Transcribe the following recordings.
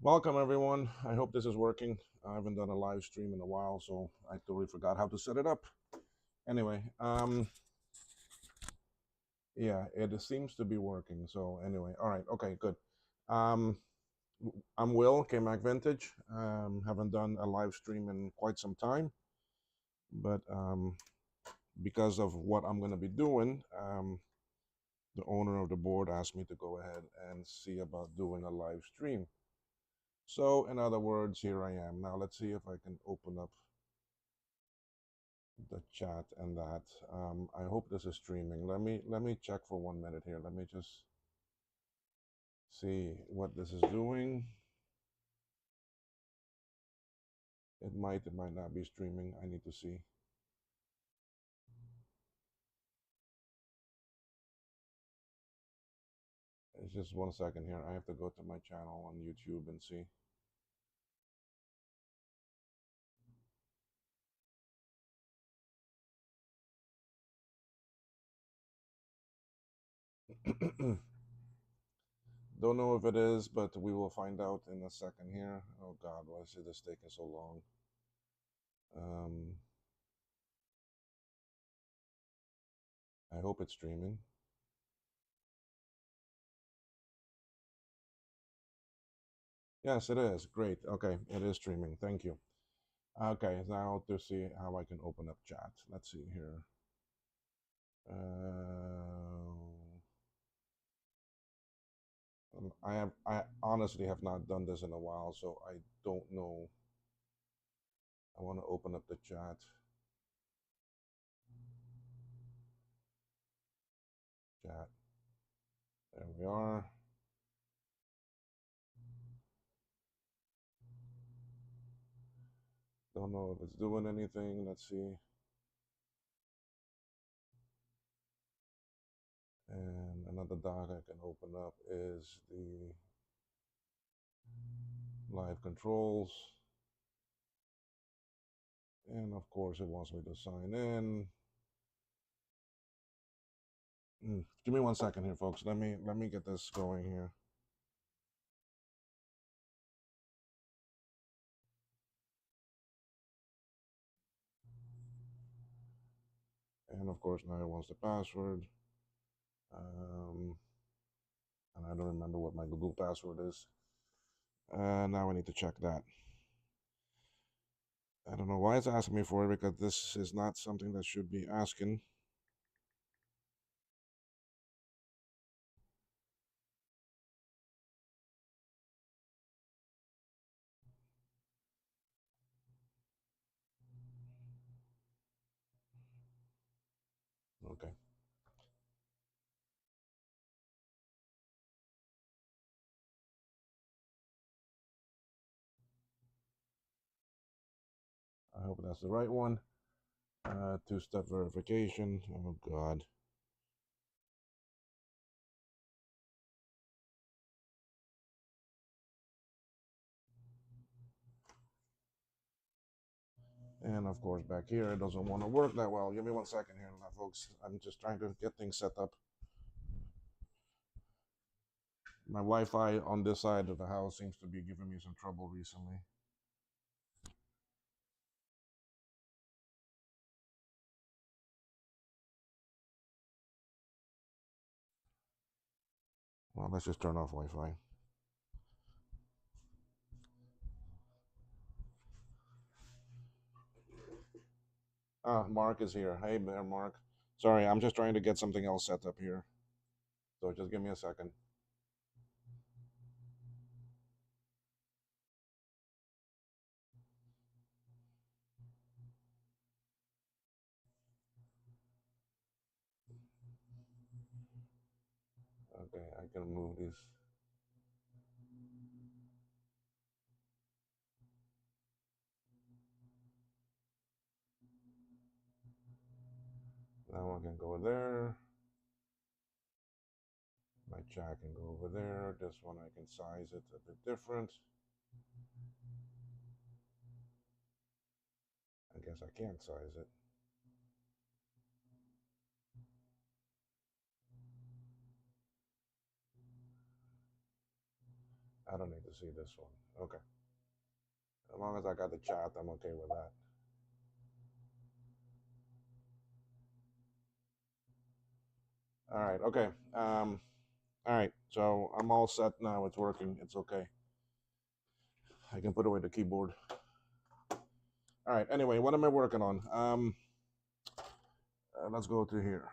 Welcome everyone. I hope this is working. I haven't done a live stream in a while, so I totally forgot how to set it up. Anyway, yeah, it seems to be working. So anyway, all right, okay, good. Um, I'm Will, KMac Vintage. Haven't done a live stream in quite some time, but because of what I'm going to be doing, the owner of the board asked me to go ahead and see about doing a live stream. So in other words, here I am. Now let's see if I can open up the chat and that. I hope this is streaming. Let me check for 1 minute here. Let me just see what this is doing. It might not be streaming. I need to see. It's just 1 second here. I have to go to my channel on YouTube and see. Don't know if it is, but we will find out in a second here. Oh God, why is this taking so long? I hope it's streaming. Yes, it is. Great. Okay, it is streaming. Thank you. Okay, now to see how I can open up chat. Let's see here. I honestly have not done this in a while, so I don't know. I want to open up the chat. Chat. There we are. Don't know if it's doing anything. Let's see. And another doc I can open up is the live controls. And of course, it wants me to sign in. Give me 1 second here, folks. Let me get this going here. And of course, now it wants the password. And I don't remember what my Google password is. Now I need to check that. I don't know why it's asking me for it, because this is not something that should be asking. Okay. I hope that's the right one. Two-step verification. Oh, God. And of course, back here, it doesn't want to work that well. Give me 1 second here, folks. I'm just trying to get things set up. My Wi-Fi on this side of the house seems to be giving me some trouble recently. Well, let's just turn off Wi-Fi. Mark is here. Hey there, Mark. Sorry, I'm just trying to get something else set up here. So just give me a second. Okay, I can move this. That one can go there. My chat can go over there. This one I can size it a bit different. I guess I can't size it. I don't need to see this one. Okay. As long as I got the chat, I'm okay with that. All right. Okay. All right. So I'm all set now. It's working. It's okay. I can put away the keyboard. All right. Anyway, what am I working on? Let's go to here.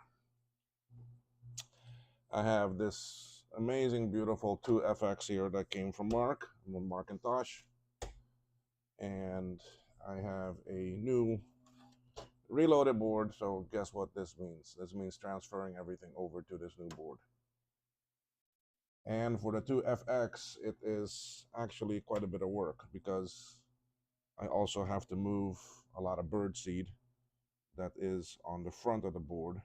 I have this amazing, beautiful 2FX here that came from Markintosh, and I have a new reloaded board. So guess what this means? This means transferring everything over to this new board. And for the 2FX, it is actually quite a bit of work because I also have to move a lot of birdseed that is on the front of the board.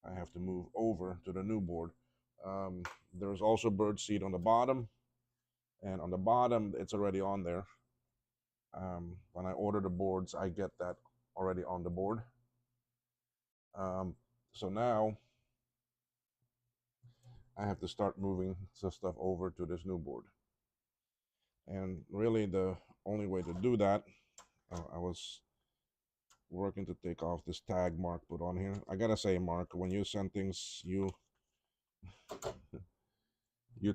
I have to move over to the new board. There's also birdseed on the bottom, and on the bottom, it's already on there. When I order the boards, I get that already on the board. So now I have to start moving some stuff over to this new board. And really the only way to do that, I was working to take off this tag Mark put on here. I gotta say, Mark, when you send things, you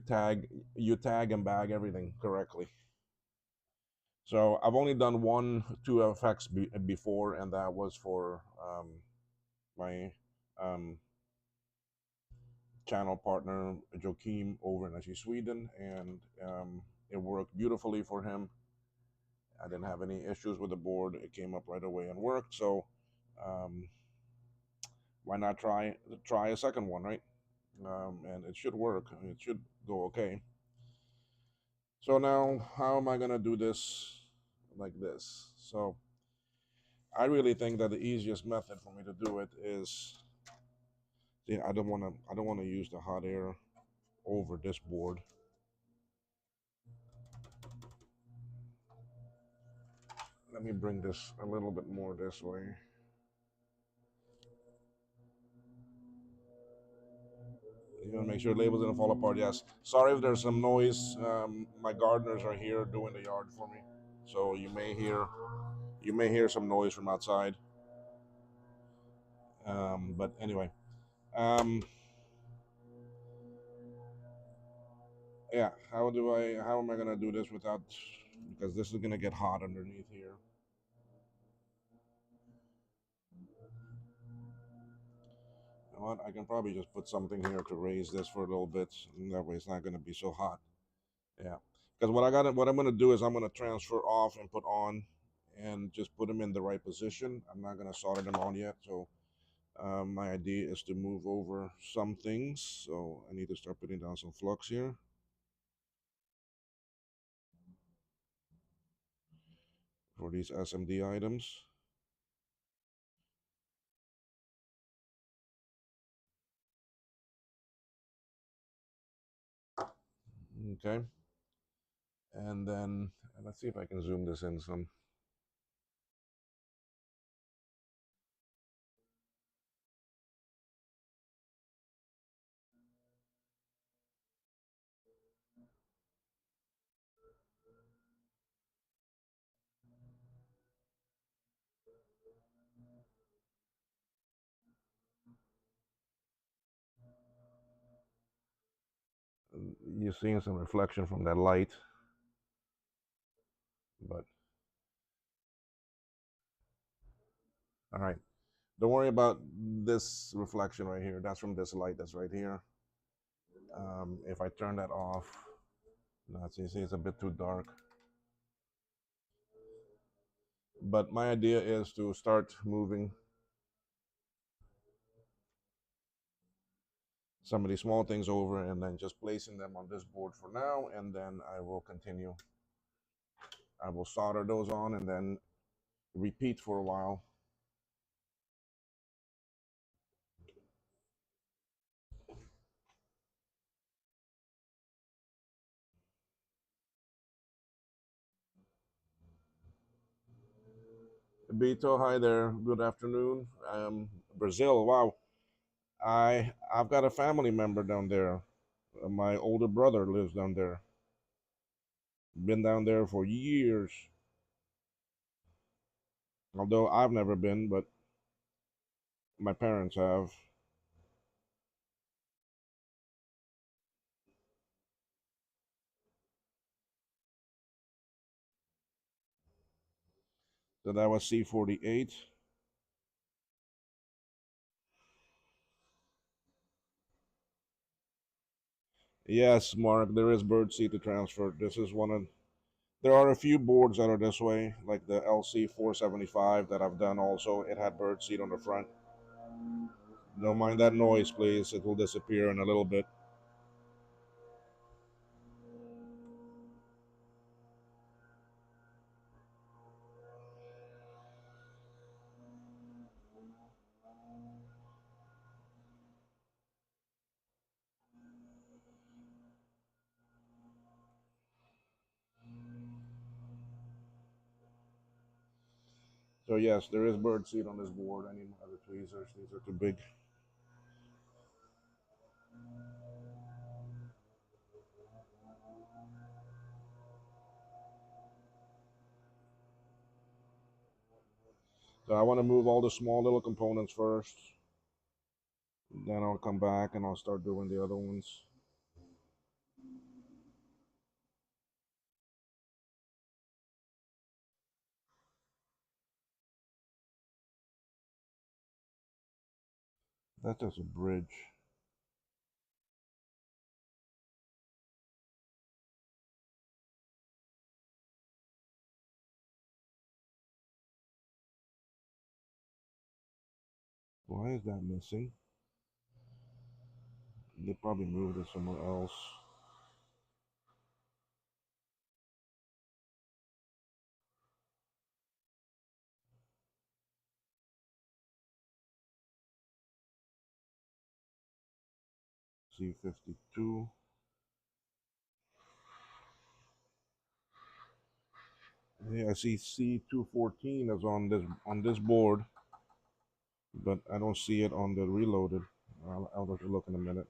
tag and bag everything correctly. So I've only done one 2FX before, and that was for my channel partner Joakim over in Sweden, and it worked beautifully for him. I didn't have any issues with the board. It came up right away and worked. So why not try a second one, right? And it should work. It should go okay. So now, how am I gonna do this like this? So I really think that the easiest method for me to do it is, see, I don't want to use the hot air over this board. Let me bring this a little bit more this way. You want to make sure labels didn't fall apart. Yes. Sorry if there's some noise. My gardeners are here doing the yard for me, so you may hear some noise from outside. But anyway, um, yeah. How am I gonna do this without? Because this is gonna get hot underneath here. You know what? I can probably just put something here to raise this for a little bit, and that way it's not gonna be so hot. Yeah. Because what I'm gonna do is I'm gonna transfer off and put on, and just put them in the right position. I'm not gonna solder them on yet, so. My idea is to move over some things, so I need to start putting down some flux here. For these SMD items. Okay. And then let's see if I can zoom this in some. You're seeing some reflection from that light, but all right. Don't worry about this reflection right here. That's from this light that's right here. If I turn that off, now you see it's a bit too dark. But my idea is to start moving some of these small things over and then just placing them on this board for now, and then I will continue. I will solder those on and then repeat for a while. Bito, hi there. Good afternoon. Brazil. Wow. I've got a family member down there. My older brother lives down there. Been down there for years. Although I've never been, but my parents have. So that was C-48. Yes, Mark, there is birdseed to transfer. This is one of. There are a few boards that are this way, like the LC-475 that I've done also. It had birdseed on the front. Don't mind that noise, please. It will disappear in a little bit. So yes, there is birdseed on this board. I need my other tweezers. These are too big. So I want to move all the small little components first. Then I'll come back and I'll start doing the other ones. That's just a bridge. Why is that missing? They probably moved it somewhere else. C-52. Yeah, I see C-214 is on this board, but I don't see it on the reloaded. I'll have to look in a minute.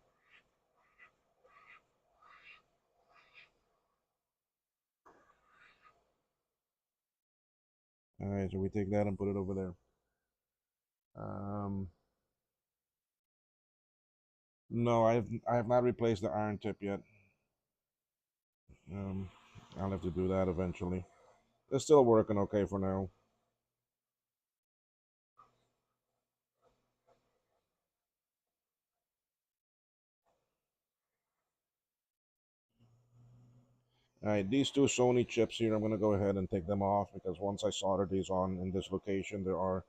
All right, so we take that and put it over there. No, I have not replaced the iron tip yet. Um, I'll have to do that eventually. It's still working okay for now. All right, these two Sony chips here, I'm going to go ahead and take them off because once I solder these on in this location, there are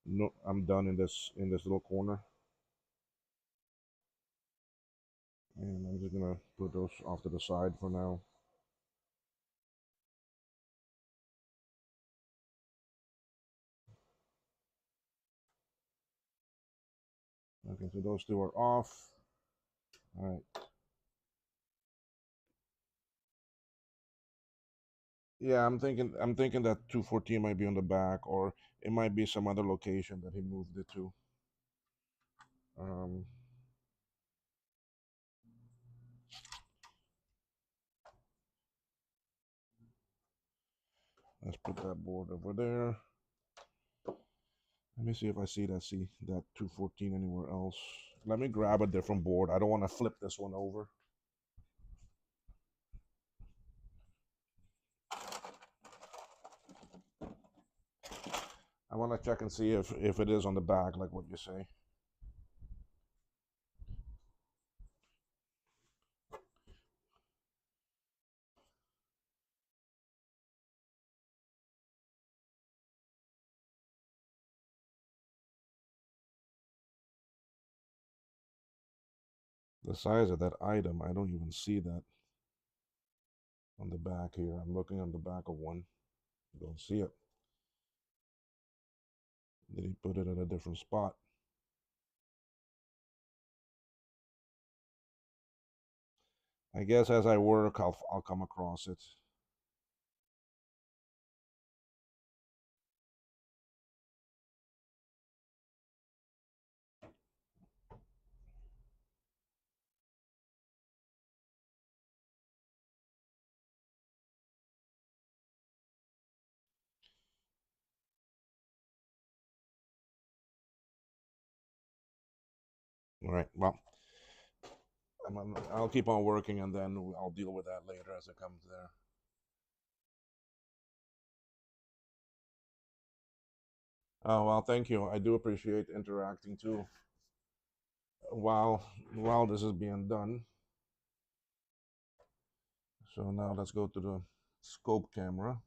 no. I'm done in this little corner, and I'm just going to put those off to the side for now. Okay, so those two are off. All right. Yeah, I'm thinking that 214 might be on the back, or it might be some other location that he moved it to. Um, let's put that board over there. Let me see if I see that 214 anywhere else. Let me grab a different board. I don't want to flip this one over. I want to check and see if it is on the back, like what you say. The size of that item, I don't even see that on the back here. I'm looking on the back of one. I don't see it. Did he put it at a different spot? I guess as I work, I'll come across it. All right. Well, I'll keep on working, and then I'll deal with that later as it comes there. Oh well, thank you. I do appreciate interacting too. While this is being done, so now let's go to the scope camera.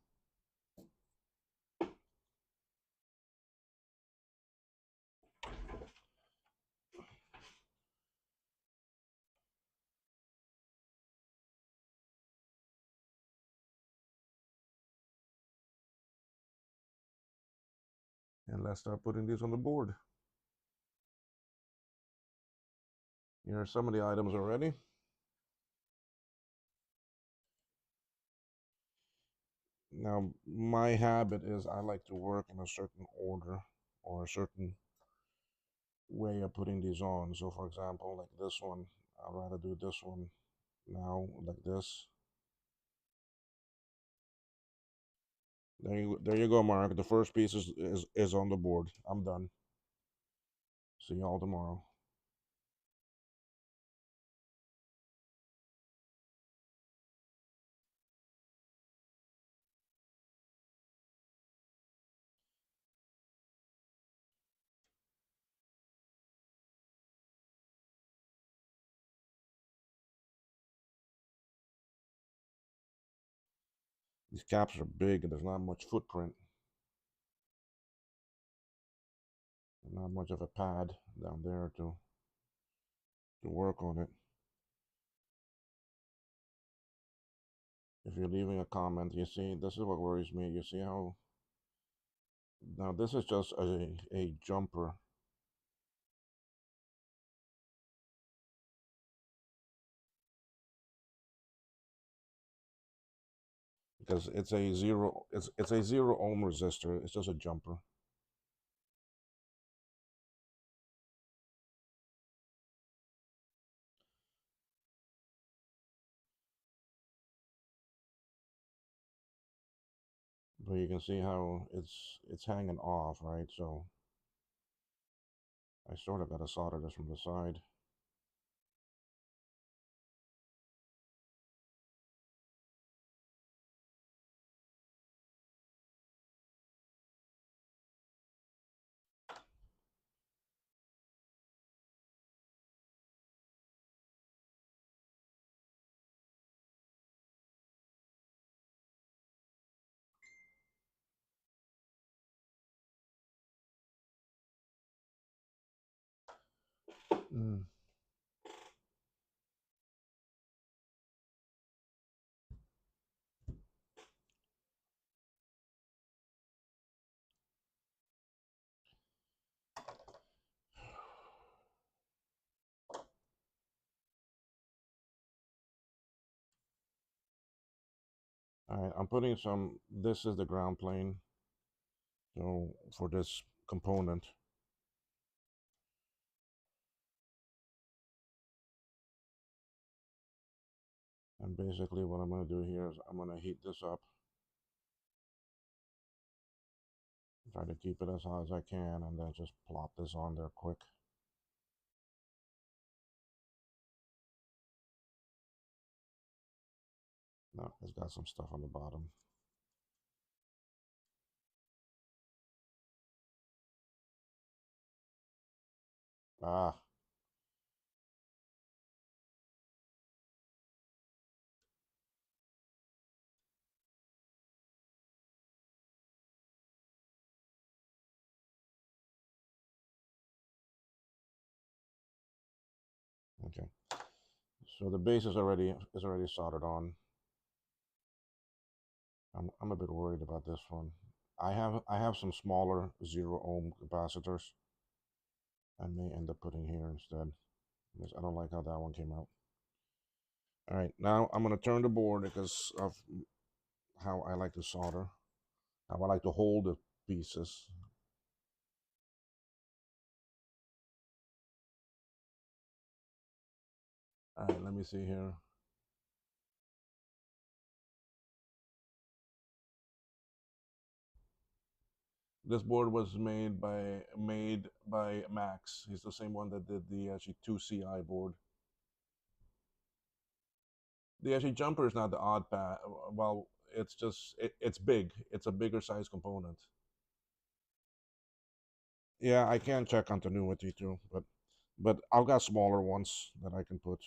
And let's start putting these on the board. Here are some of the items already. Now, my habit is I like to work in a certain order or a certain way of putting these on. So, for example, like this one, I'd rather do this one now, like this. There you go, Mark. The first piece is on the board. I'm done. See you all tomorrow. These caps are big and there's not much footprint. Not much of a pad down there to work on it. If you're leaving a comment, you see, this is what worries me. You see how, now this is just a jumper. Because it's a 0 ohm resistor. It's just a jumper. But you can see how it's hanging off, right? So I sort of got to solder this from the side. Mm. All right, I'm putting some, this is the ground plane. So for this component. And basically what I'm going to do here is I'm going to heat this up. Try to keep it as hot as I can and then just plop this on there quick. No, it's got some stuff on the bottom. Ah, okay. So the base is already soldered on. I'm a bit worried about this one. I have some smaller 0 ohm capacitors. I may end up putting here instead because I don't like how that one came out. All right, now I'm going to turn the board because of how I like to solder, how I like to hold the pieces. All right, let me see here. This board was made by Max. He's the same one that did the actually 2CI board. The actually jumper is not the odd pad. Well, it's just it's big. It's a bigger size component. Yeah, I can check continuity too, but I've got smaller ones that I can put.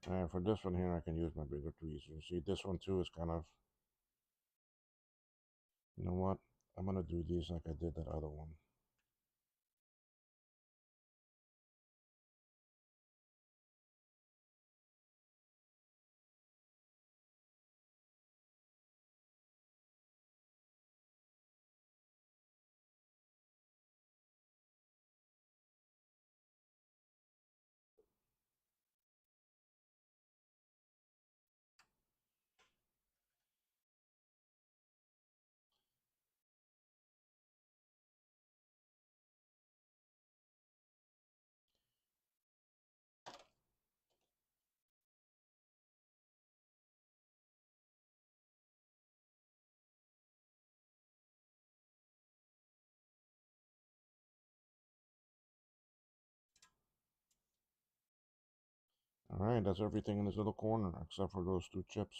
And for this one here, I can use my bigger tweezers. See, this one too is kind of, you know what? I'm gonna do these like I did that other one. All right, that's everything in this little corner except for those two chips.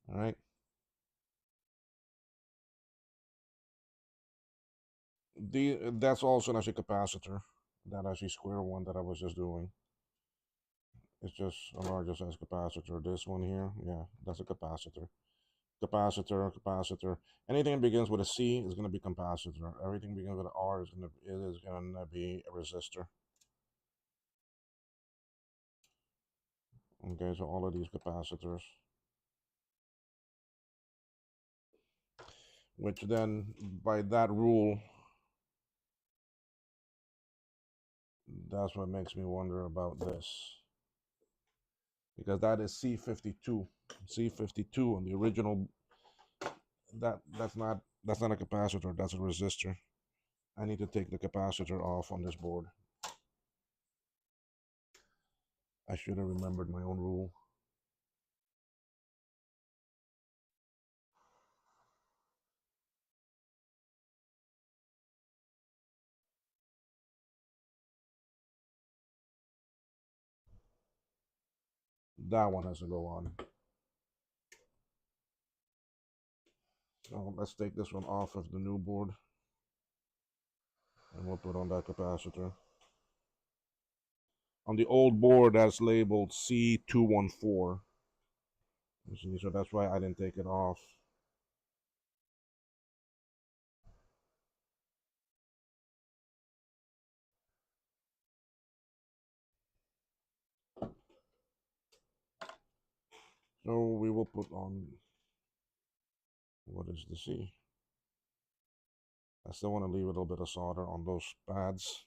All right. That's also an actually capacitor. That actually square one that I was just doing. It's just a larger size capacitor. This one here, yeah, that's a capacitor. Capacitor. Anything that begins with a C is going to be capacitor. Everything begins with an R is going to be a resistor. Okay, so all of these capacitors, which then by that rule, that's what makes me wonder about this, because that is C52. C52 on the original. That's not a capacitor. That's a resistor. I need to take the capacitor off on this board. I should have remembered my own rule. That one has to go on. So let's take this one off of the new board and we'll put on that capacitor. On the old board, that's labeled C214. You see, so that's why I didn't take it off. So we will put on, what is the C? I still want to leave a little bit of solder on those pads.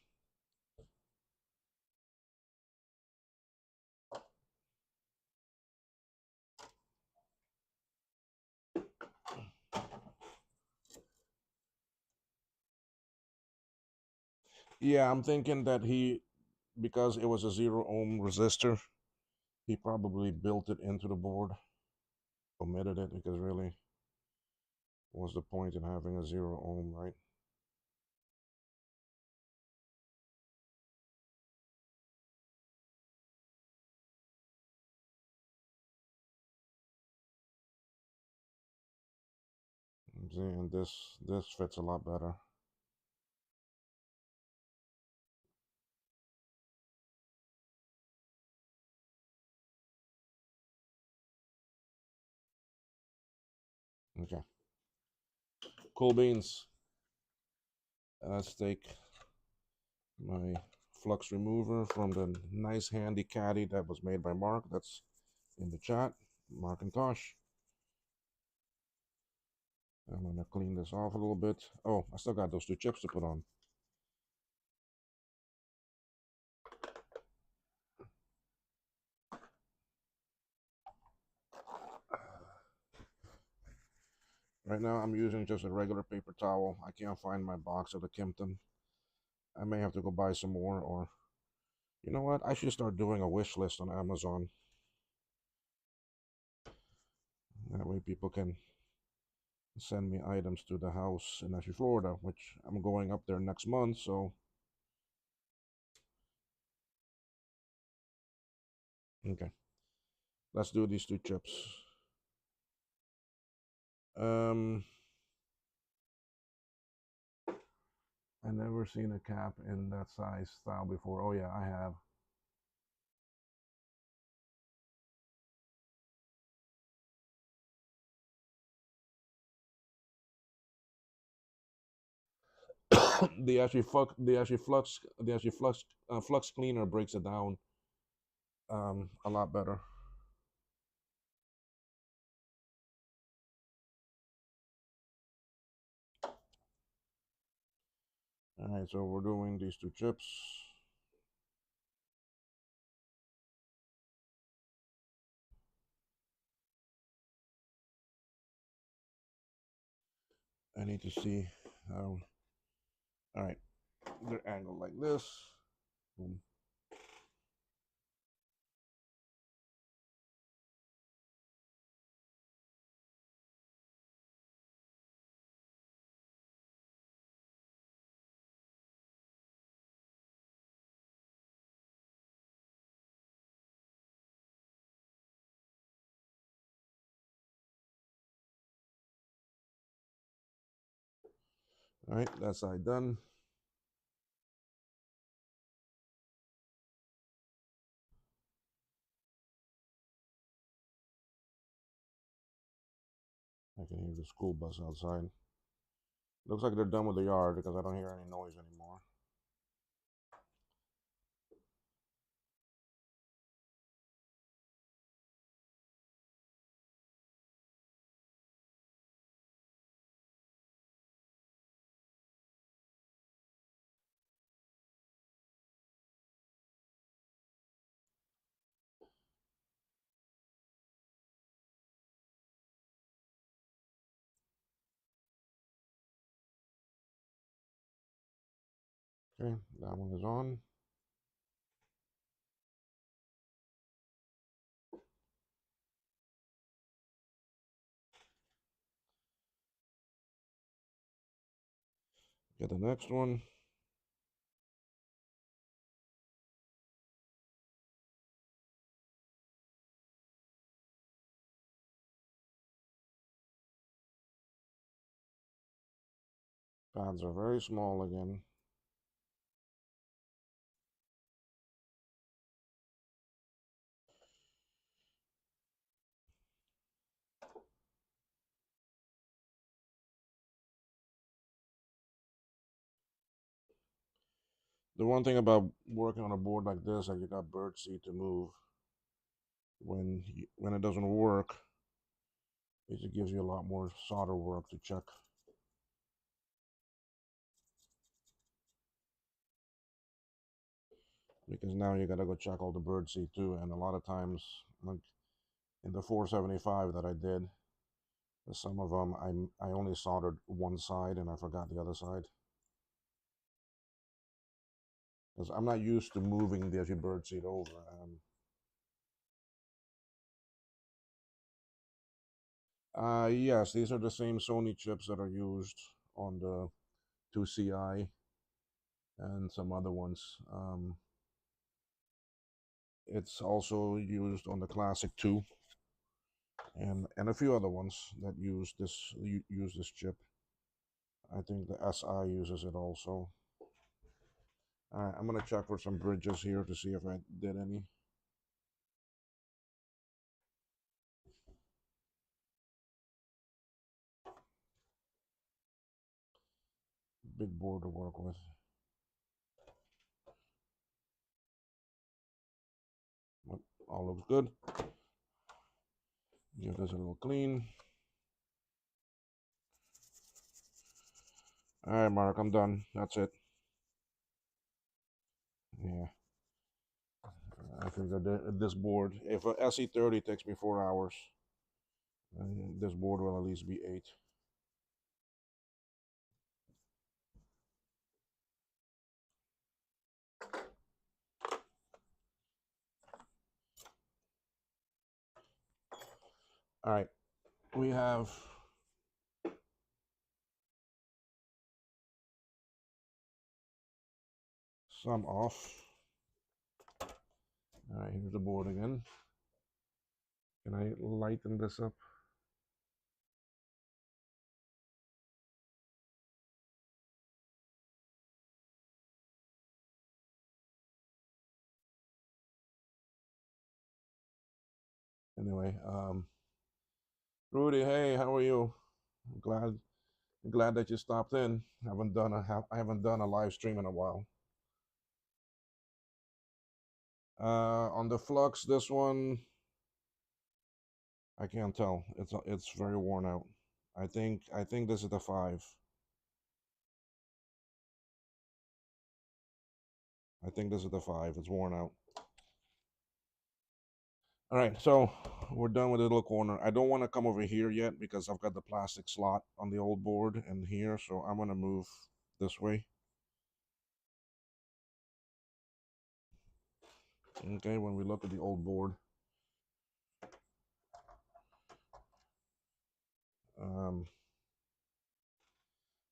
Yeah, I'm thinking that because it was a 0 ohm resistor, he probably built it into the board, omitted it, because really, what's the point in having a 0 ohm, right? See, and this fits a lot better. Okay. Cool beans. Let's take my flux remover from the nice handy caddy that was made by Mark. That's in the chat. Markintosh. I'm gonna clean this off a little bit. Oh, I still got those two chips to put on. Right now I'm using just a regular paper towel. I can't find my box of the Kimpton. I may have to go buy some more, or you know what? I should start doing a wish list on Amazon. That way people can send me items to the house in Ashley, Florida, which I'm going up there next month, so okay. Let's do these two chips. Um I never seen a cap in that size style before. Oh yeah, I have. the flux cleaner breaks it down a lot better. All right, so we're doing these two chips. I need to see how. All right, they're angled like this. Boom. All right, that side done. I can hear the school bus outside. Looks like they're done with the yard because I don't hear any noise anymore. Okay, that one is on. Get the next one. Pads are very small again. The one thing about working on a board like this, that you got bird seed to move. When it doesn't work, it just gives you a lot more solder work to check. Because now you gotta go check all the bird seed too, and a lot of times, like in the 475 that I did, some of them I only soldered one side and I forgot the other side. Because I'm not used to moving the bird seed over. Yes, these are the same Sony chips that are used on the 2CI and some other ones. It's also used on the Classic 2 and a few other ones that use this chip. I think the SI uses it also. All right, I'm gonna check for some bridges here to see if I did any. big board to work with. But all looks good. Give this a little clean. All right, Mark, I'm done. That's it. Yeah. I figured this board, if a SE30 takes me 4 hours, this board will at least be 8. All right, we have some off. All right, here's the board again. Can I lighten this up? Anyway, Rudy, hey, how are you? Glad that you stopped in. I haven't done a live stream in a while. On the Flux, this one I can't tell. It's very worn out. I think this is the 5. I think this is the 5. It's worn out. All right, so we're done with the little corner. I don't want to come over here yet because I've got the plastic slot on the old board and here, so I'm gonna move this way. Okay, when we look at the old board, um,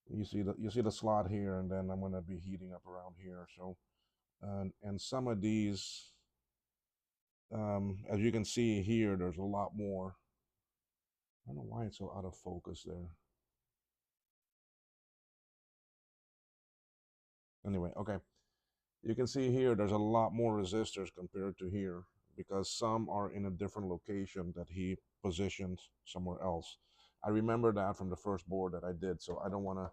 you see the slot here, and then I'm gonna be heating up around here. So, and some of these, as you can see here, there's a lot more. I don't know why it's so out of focus there. Anyway, okay. You can see here there's a lot more resistors compared to here because some are in a different location that he positioned somewhere else. I remember that from the first board that I did, so I don't want to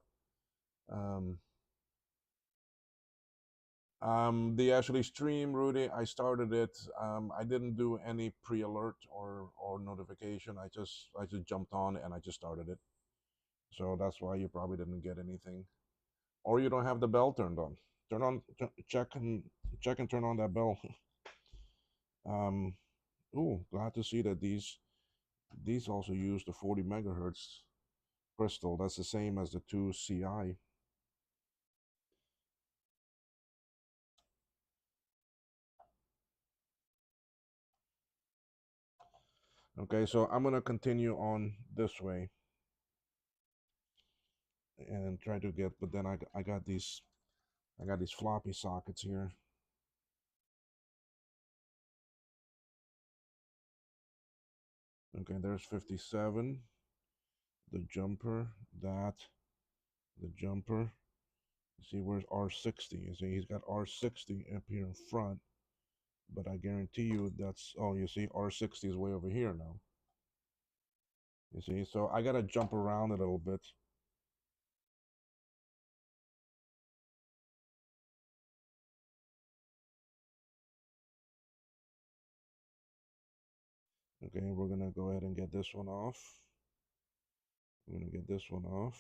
the actually stream, Rudy, I started it. I didn't do any pre-alert or notification. I just jumped on and I just started it. So that's why you probably didn't get anything, or you don't have the bell turned on. Check and turn on that bell. Ooh, glad to see that these also use the 40 megahertz crystal. That's the same as the 2 CI. Okay, so I'm gonna continue on this way and try to get, but then I got these floppy sockets here. Okay, there's 57, the jumper, the jumper. You see, where's R60? You see, he's got R60 up here in front, but I guarantee you that's, oh, you see, R60 is way over here now. You see, so I gotta jump around a little bit. Okay, we're gonna go ahead and get this one off. We're gonna get this one off.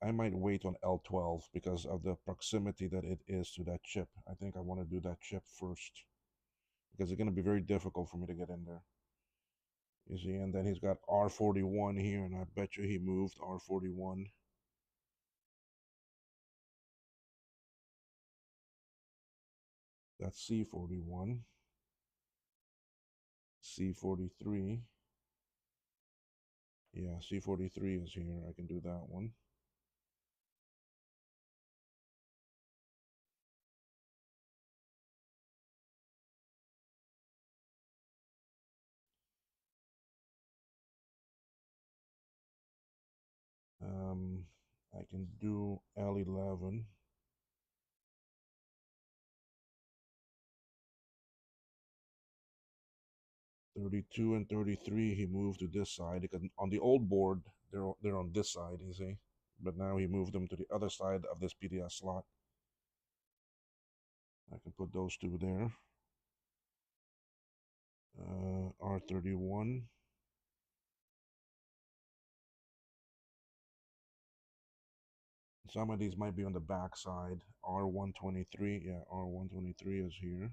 I might wait on L12 because of the proximity that it is to that chip. I think I want to do that chip first because it's gonna be very difficult for me to get in there. You see, and then he's got R41 here, and I bet you he moved R41. That's C41. C43. Yeah, C43 is here. I can do that one. I can do L11. 32 and 33, he moved to this side. Because on the old board, they're on this side, you see. But now he moved them to the other side of this PDS slot. I can put those two there. R31. Some of these might be on the back side. R123, yeah, R123 is here.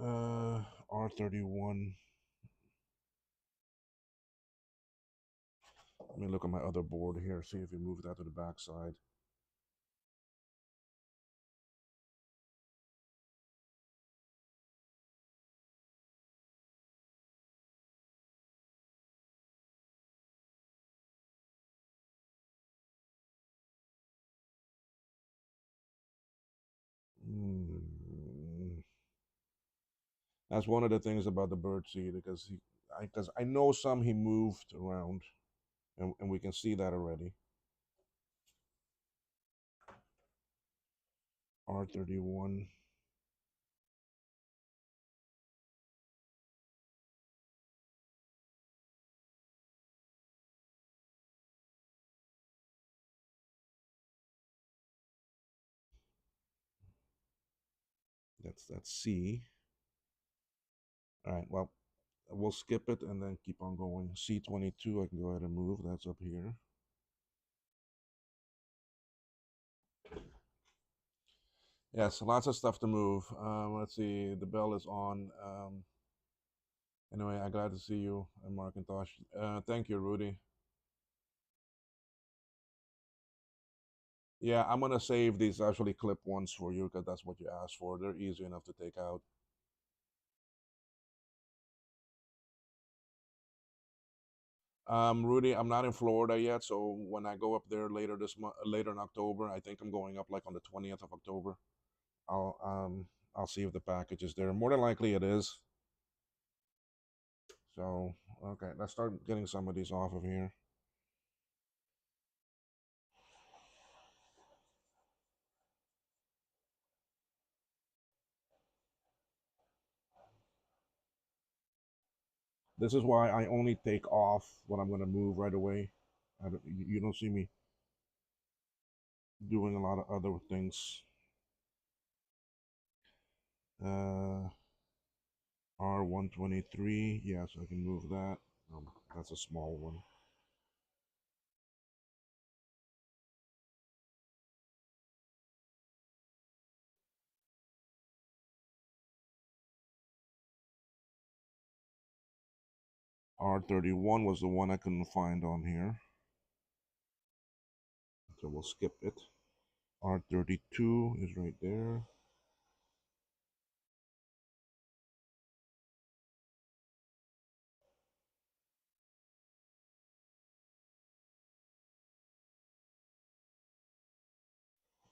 R31. Let me look at my other board here, see if we move that to the back side. That's one of the things about the birdseed, because I know some he moved around, and we can see that already. R31. That's C. All right, well, we'll skip it and then keep on going. C22, I can go ahead and move. That's up here. Yes, lots of stuff to move. Let's see, the bell is on. Anyway, I'm glad to see you, Markintosh. Thank you, Rudy. Yeah, I'm gonna save these actually clip ones for you because that's what you asked for. They're easy enough to take out. Rudy, I'm not in Florida yet, so when I go up there later this month, later in October, I think I'm going up like on the 20th of October. I'll see if the package is there. More than likely it is. So okay, let's start getting some of these off of here. This is why I only take off when I'm going to move right away. You don't see me doing a lot of other things. R123, yes, I can move that. That's a small one. R31 was the one I couldn't find on here, so we'll skip it. R32 is right there.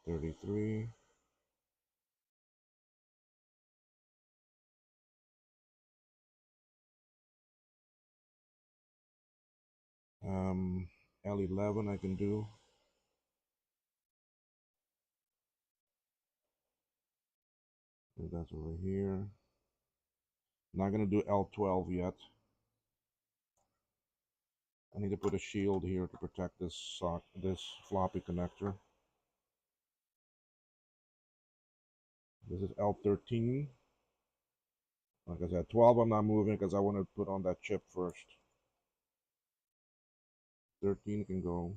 R33. L11 I can do. So that's over here. Not gonna do L12 yet. I need to put a shield here to protect this this floppy connector. This is L13. Like I said, 12 I'm not moving because I want to put on that chip first. 13 can go.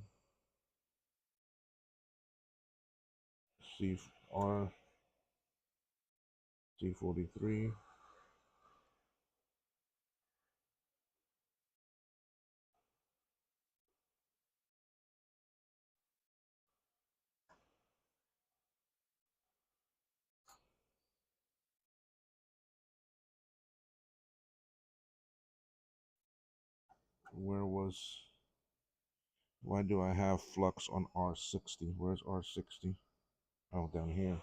C43. Why do I have flux on R60? Where's R60? Oh, down here.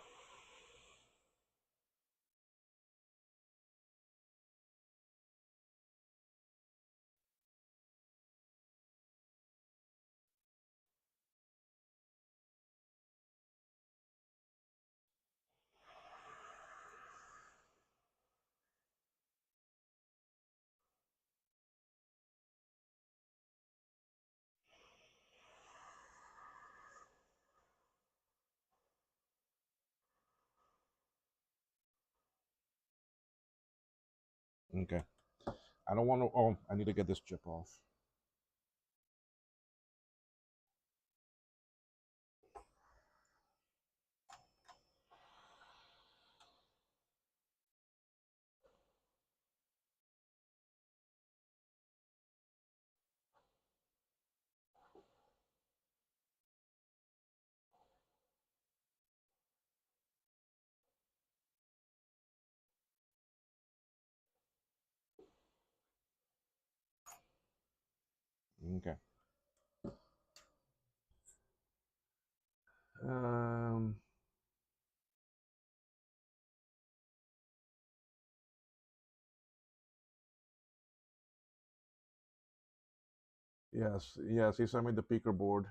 Okay. I don't want to. Oh, I need to get this chip off. Okay. Um. Yes. Yes. He sent me the peaker board.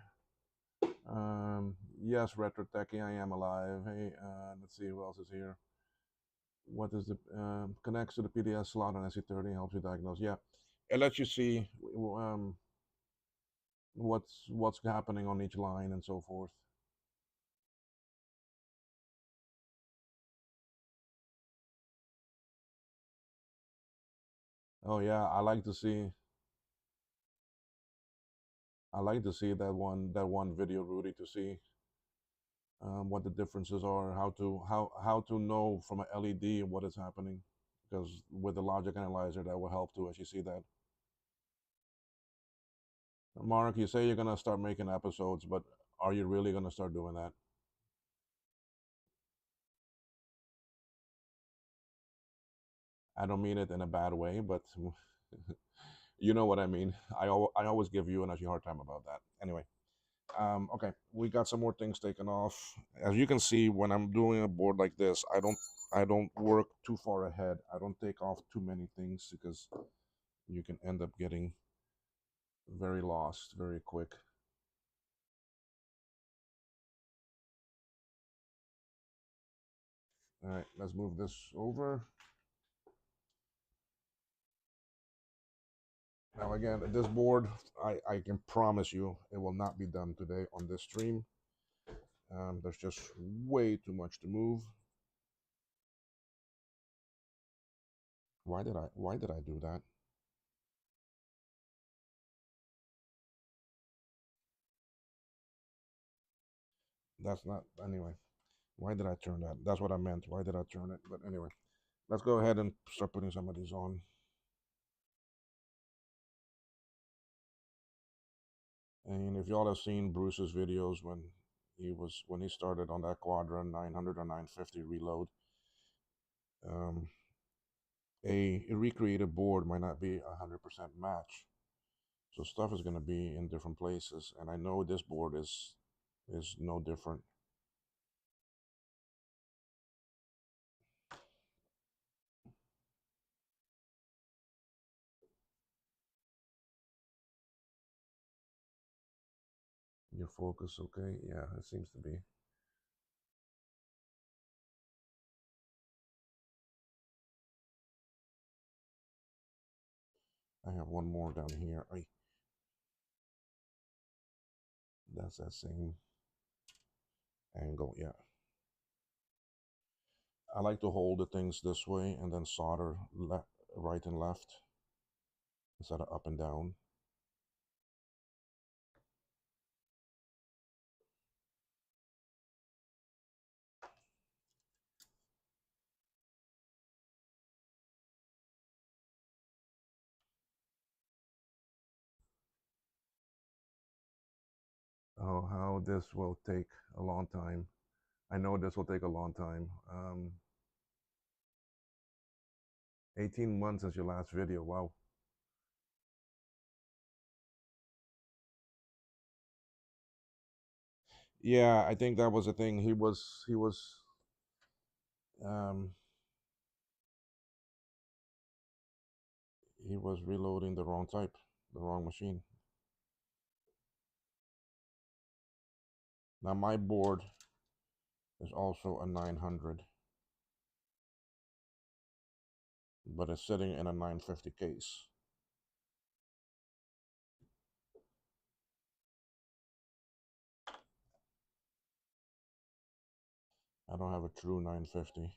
Yes, Retro Techie, I am alive. Hey, let's see who else is here. What is the connects to the PDS slot on SE30, helps you diagnose. Yeah, it lets you see what's happening on each line and so forth. Oh yeah, I like to see that one video, Rudy, to see what the differences are, how to know from an LED what is happening, because with the logic analyzer that will help too as you see that. Mark, you say you're gonna start making episodes, but are you really gonna start doing that? I don't mean it in a bad way, but you know what I mean. I always give you and actually a hard time about that. Anyway, okay, we got some more things taken off. As you can see, when I'm doing a board like this, I don't work too far ahead. I don't take off too many things because you can end up getting very lost very quick. All right, let's move this over. Now again, this board, I can promise you, it will not be done today on this stream. There's just way too much to move. Why did I do that? That's not anyway. Why did I turn that? That's what I meant. Why did I turn it? But anyway, let's go ahead and start putting some of these on. And if y'all have seen Bruce's videos when he started on that Quadra 900 or 950 reload, um, a recreated board might not be 100% match. So stuff is going to be in different places, and I know this board is no different. Your focus, okay? Yeah, it seems to be. I have one more down here. That's that same angle. Yeah, I like to hold the things this way and then solder right and left instead of up and down. Oh, how this will take a long time. I know this will take a long time. 18 months since your last video. Wow. Yeah, I think that was the thing. Um, he was reloading the wrong type, the wrong machine. Now my board is also a 900, but it's sitting in a 950 case. I don't have a true 950.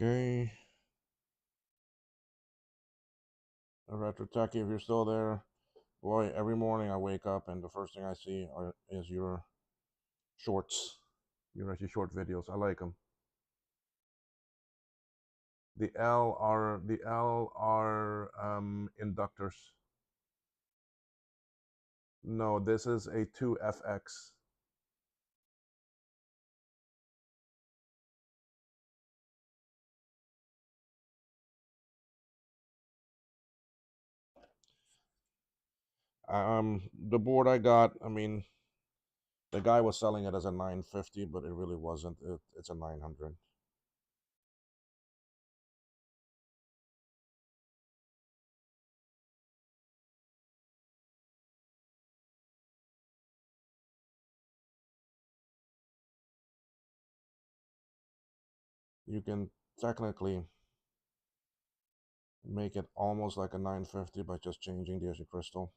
Okay. Retro Techie, if you're still there, boy, every morning I wake up and the first thing I see is your shorts. Your actually short videos. I like them. The L are inductors. No, this is a 2FX. The board I got, I mean, the guy was selling it as a 950, but it really wasn't. It's a 900. You can technically make it almost like a 950 by just changing the issue crystal.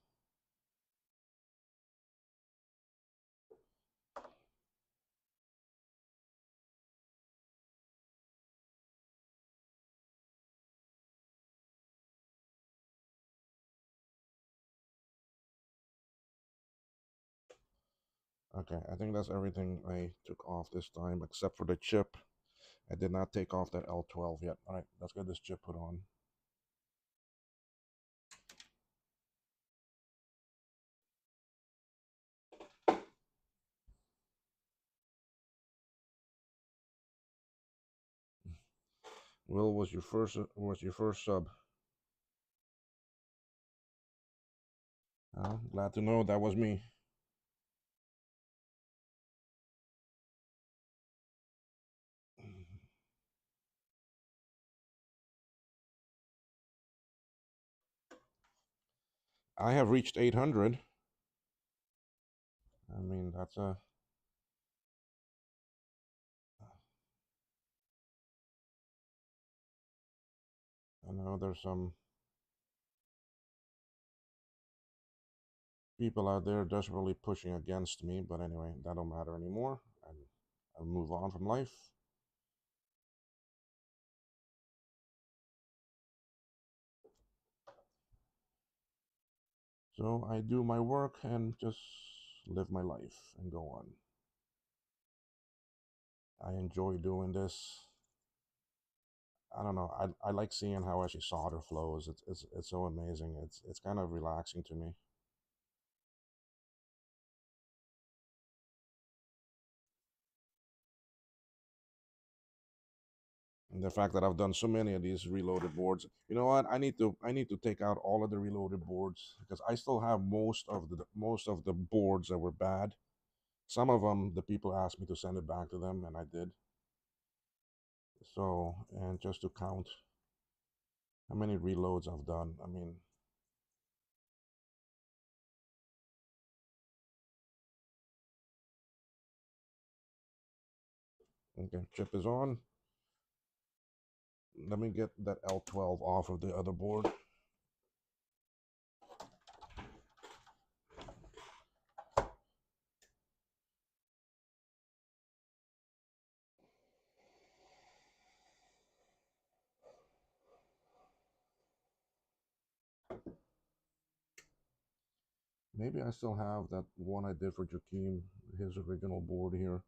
Okay, I think that's everything I took off this time except for the chip. I did not take off that L12 yet. All right, let's get this chip put on. Will, was your first sub? Glad to know that was me. I have reached 800. I mean, that's a. I know there's some people out there desperately pushing against me, but anyway, that don't matter anymore. I'll move on from life. So I do my work and just live my life and go on. I enjoy doing this. I don't know. I like seeing how actually solder flows. It's so amazing. It's kind of relaxing to me. And the fact that I've done so many of these reloaded boards, you know what? I need to take out all of the reloaded boards because I still have most of the boards that were bad. Some of them, the people asked me to send it back to them, and I did. So, and just to count how many reloads I've done, I mean, okay, chip is on. Let me get that L12 off of the other board. Maybe I still have that one I did for Joaquin, his original board here.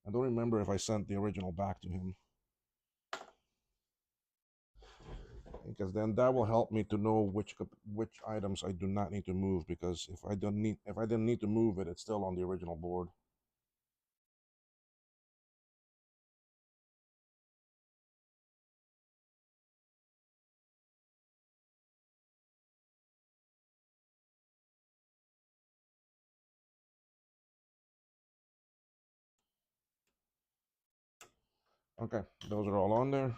I don't remember if I sent the original back to him. Because then that will help me to know which items I do not need to move, because if I didn't need to move it, it's still on the original board. Okay, those are all on there.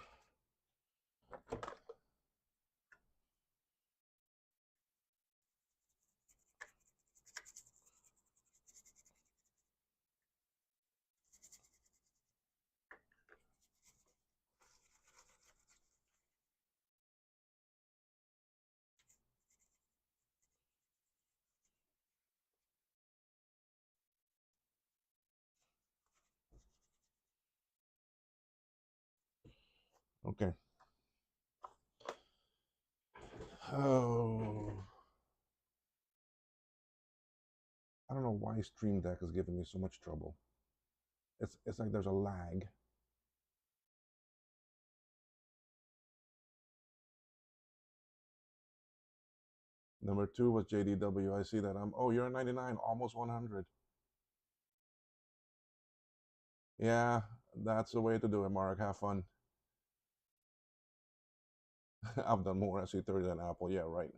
Okay. Oh, I don't know why Stream Deck is giving me so much trouble. It's like there's a lag. Number 2 was JDW. I see that. Oh, you're a 99, almost 100. Yeah, that's the way to do it, Mark. Have fun. I've done more SC30 than Apple. Yeah, right.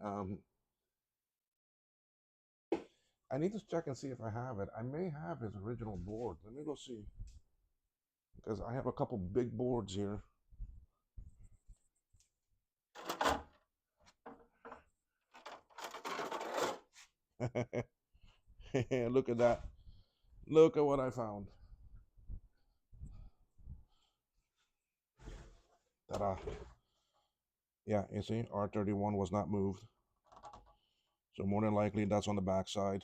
I need to check and see if I have it. I may have his original board. Let me go see. Because I have a couple big boards here. Look at that. Look at what I found. Ta-da. Yeah, you see, R31 was not moved. So more than likely that's on the back side.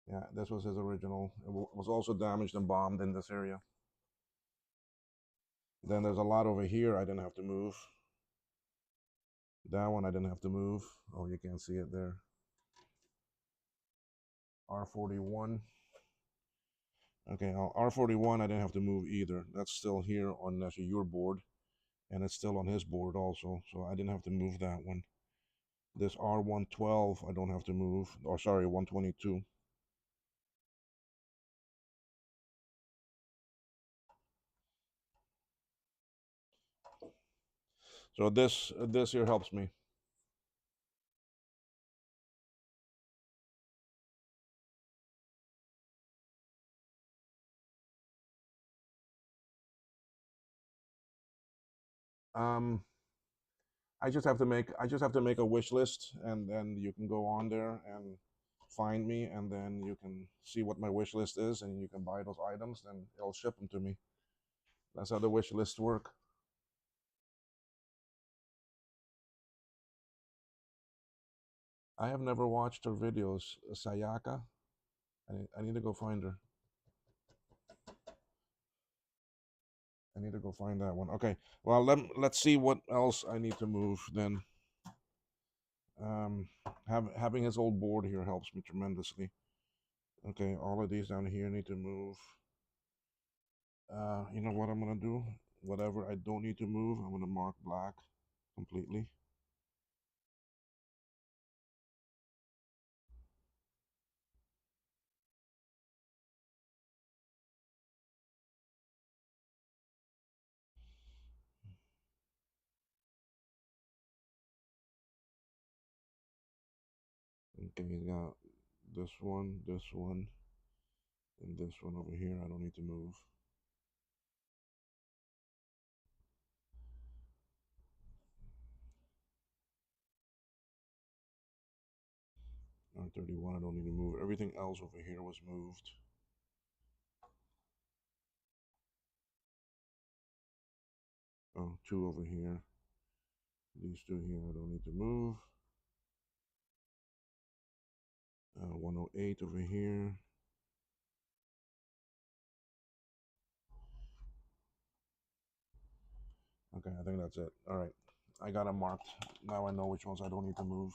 Yeah, this was his original. It was also damaged and bombed in this area. Then there's a lot over here I didn't have to move. That one I didn't have to move. Oh, you can't see it there. R41. Okay, R41 I didn't have to move either. That's still here on your board. And it's still on his board also. So I didn't have to move that one. This R112 I don't have to move. Or sorry, 122. So this here helps me. Um, I just have to make a wish list, and then you can go on there and find me, and then you can see what my wish list is, and you can buy those items, and it'll ship them to me. That's how the wish lists work. I have never watched her videos. Sayaka. I need to go find her. I need to go find that one. Okay. Well, let's see what else I need to move then. Having his old board here helps me tremendously. Okay, all of these down here need to move. You know what I'm gonna do? Whatever I don't need to move, I'm gonna mark black completely. Okay, he's got this one, and this one over here. I don't need to move. R31, I don't need to move. Everything else over here was moved. Oh, two over here. These two here, I don't need to move. 108 over here. Okay, I think that's it. All right, I got them marked. Now I know which ones I don't need to move.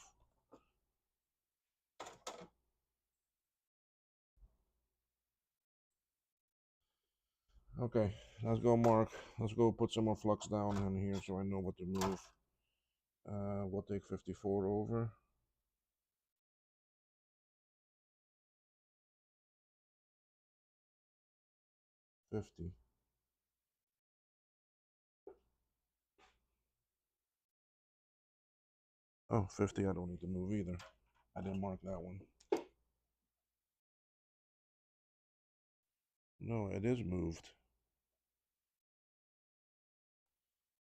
Okay, let's go mark. Let's go put some more flux down in here so I know what to move. We'll take 54 over. 50. Oh, 50 I don't need to move either. I didn't mark that one. No, it is moved.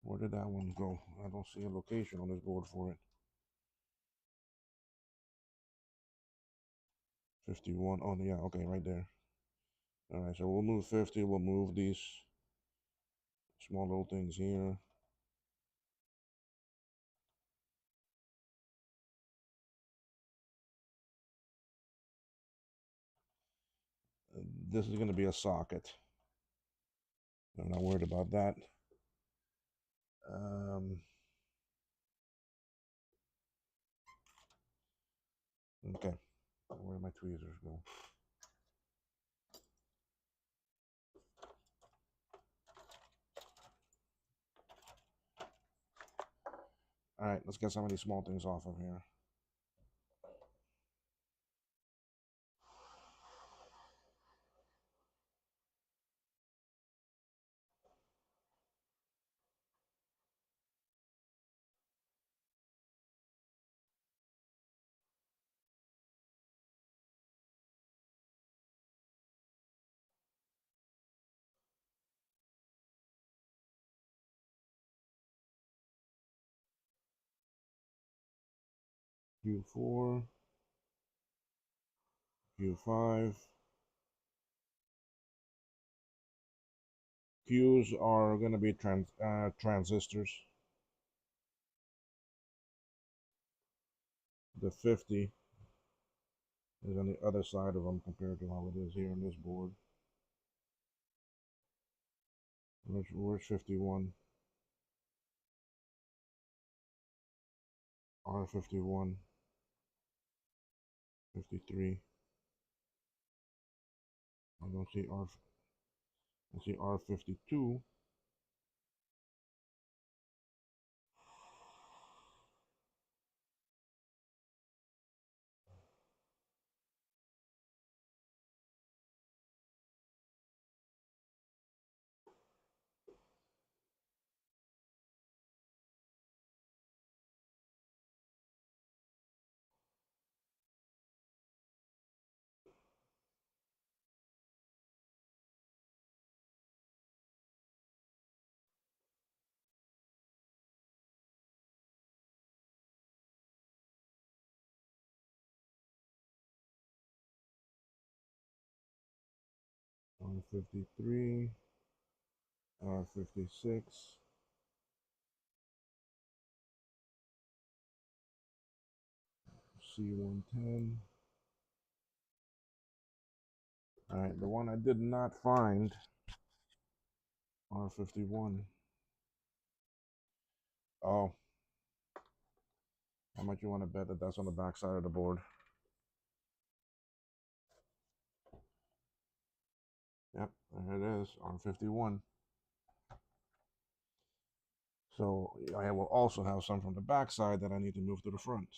Where did that one go? I don't see a location on this board for it. 51. Oh, yeah, okay, right there. All right, so we'll move 50. We'll move these small little things here. This is going to be a socket. I'm not worried about that. Um, okay, where did my tweezers go? All right, let's get some of these small things off of here. Q4, Q5. Qs are going to be transistors. The 50 is on the other side of them compared to how it is here on this board. Where's 51? R51, 53. I don't see I see R52. R53, R56, C110. All right, the one I did not find, R51. Oh, how much you want to bet that that's on the back side of the board? Yep, there it is, R51. So I will also have some from the back side that I need to move to the front.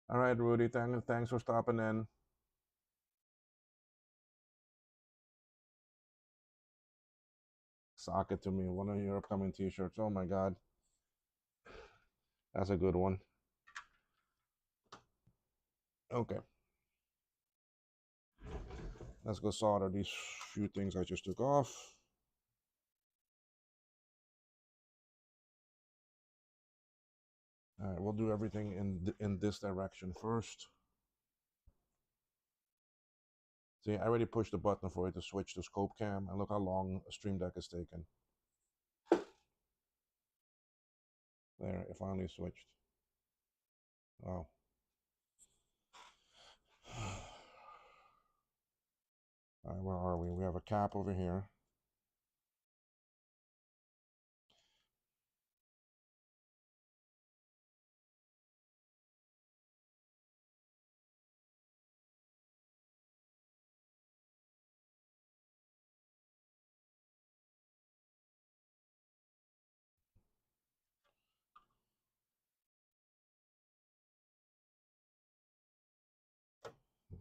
All right, Rudy, thanks for stopping in. Sock it to me, one of your upcoming t-shirts. Oh my God, that's a good one. Okay, let's go solder these few things I just took off. All right, we'll do everything in this direction first. See, I already pushed the button for it to switch to scope cam, and look how long a Stream Deck is taking. There, it finally switched. Wow. All right, where are we? We have a cap over here.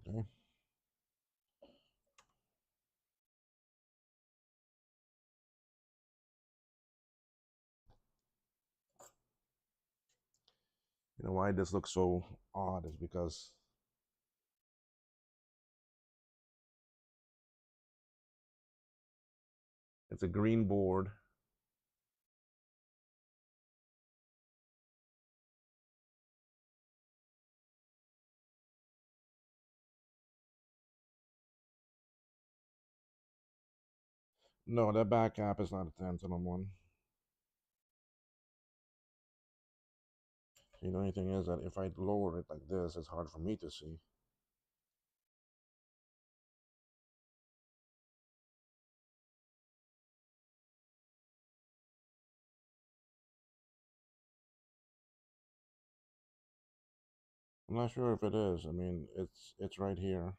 Okay. You know why this looks so odd is because it's a green board. No, that back cap is not a tantalum one. See, the only thing is that if I lower it like this, it's hard for me to see. I'm not sure if it is. I mean, it's right here.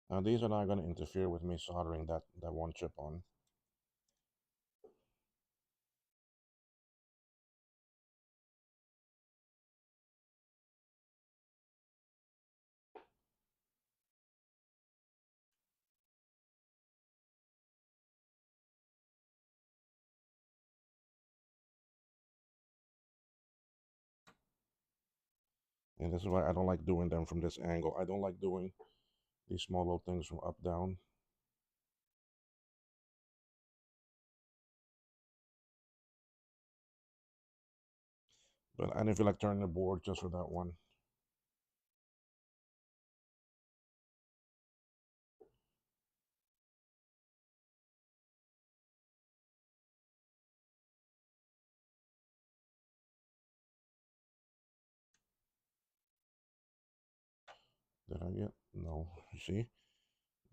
Now these are not going to interfere with me soldering that one chip on. And this is why I don't like doing them from this angle. I don't like doing these small little things from up down. But I didn't feel like turning the board just for that one. Did I get? No. You see?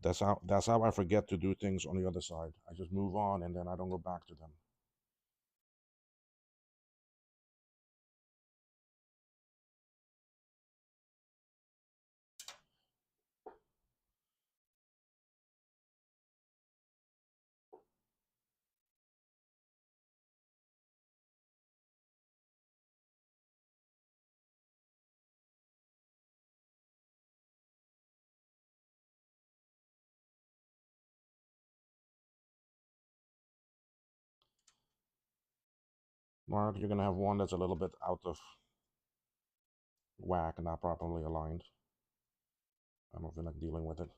That's how I forget to do things on the other side. I just move on and then I don't go back to them. Mark, you're gonna have one that's a little bit out of whack and not properly aligned. I don't feel like dealing with it.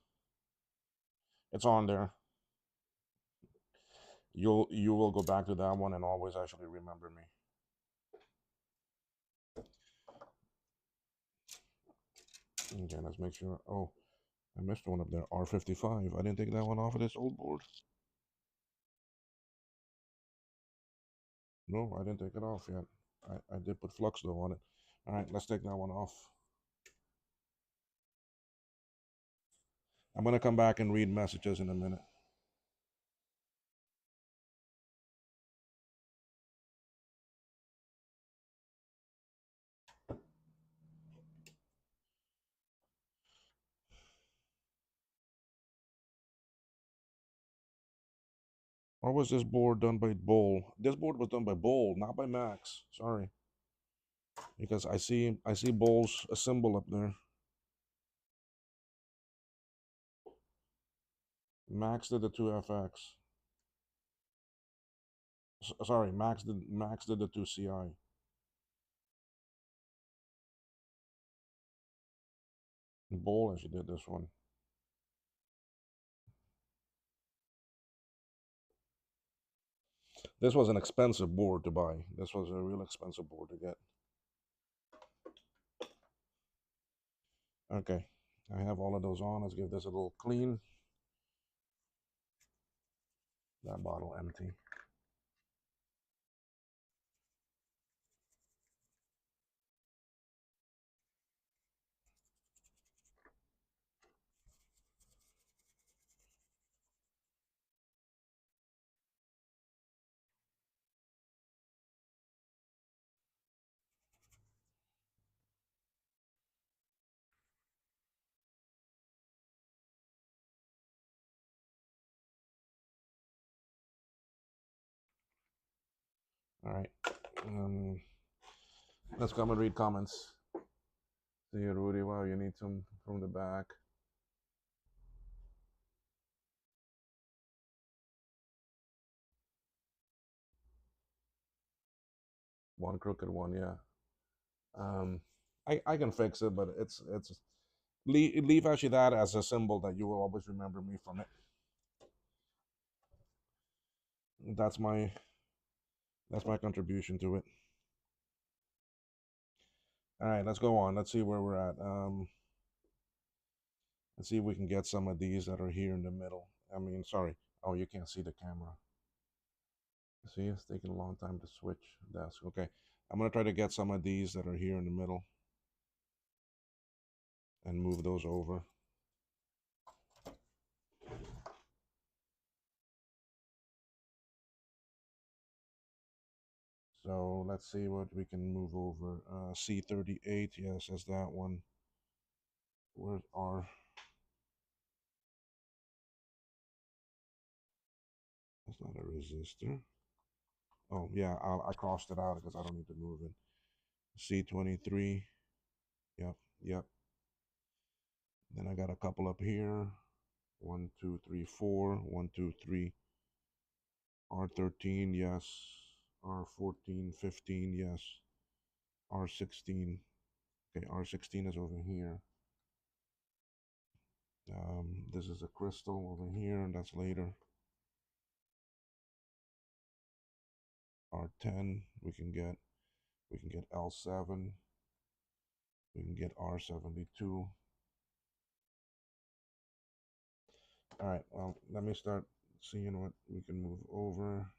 It's on there. You will go back to that one and always actually remember me. Okay, let's make sure. Oh, I missed one up there. R55. I didn't take that one off of this old board. No, I didn't take it off yet. I did put flux though on it. All right, let's take that one off. I'm gonna come back and read messages in a minute. Or was this board done by Bowl? This board was done by Bowl, not by Max. Sorry, because I see Bowl's a symbol up there. Max did the 2FX. Sorry, Max did the 2CI. Bowl actually did this one. This was an expensive board to buy. This was a real expensive board to get. Okay, I have all of those on. Let's give this a little clean. That bottle empty. All right. Um, let's come and read comments. See you, Rudy. Wow, you need some from the back. One crooked one, yeah. Um, I can fix it, but it's leave actually that as a symbol that you will always remember me from it. That's my contribution to it. All right, let's go on. Let's see where we're at. Let's see if we can get some of these that are here in the middle. I mean, sorry. Oh, you can't see the camera. See, it's taking a long time to switch desk. Okay, I'm gonna try to get some of these that are here in the middle and move those over. So let's see what we can move over. C38, yes, that's that one. Where's R? That's not a resistor. Oh, yeah, I crossed it out because I don't need to move it. C23, yep, yep. Then I got a couple up here. 1, 2, 3, 4. 1, 2, 3. R13, yes. R14, 15, yes. R16. Okay, R16 is over here. This is a crystal over here, and that's later. R10, we can get L7. We can get R72. All right, well, let me start seeing what we can move over.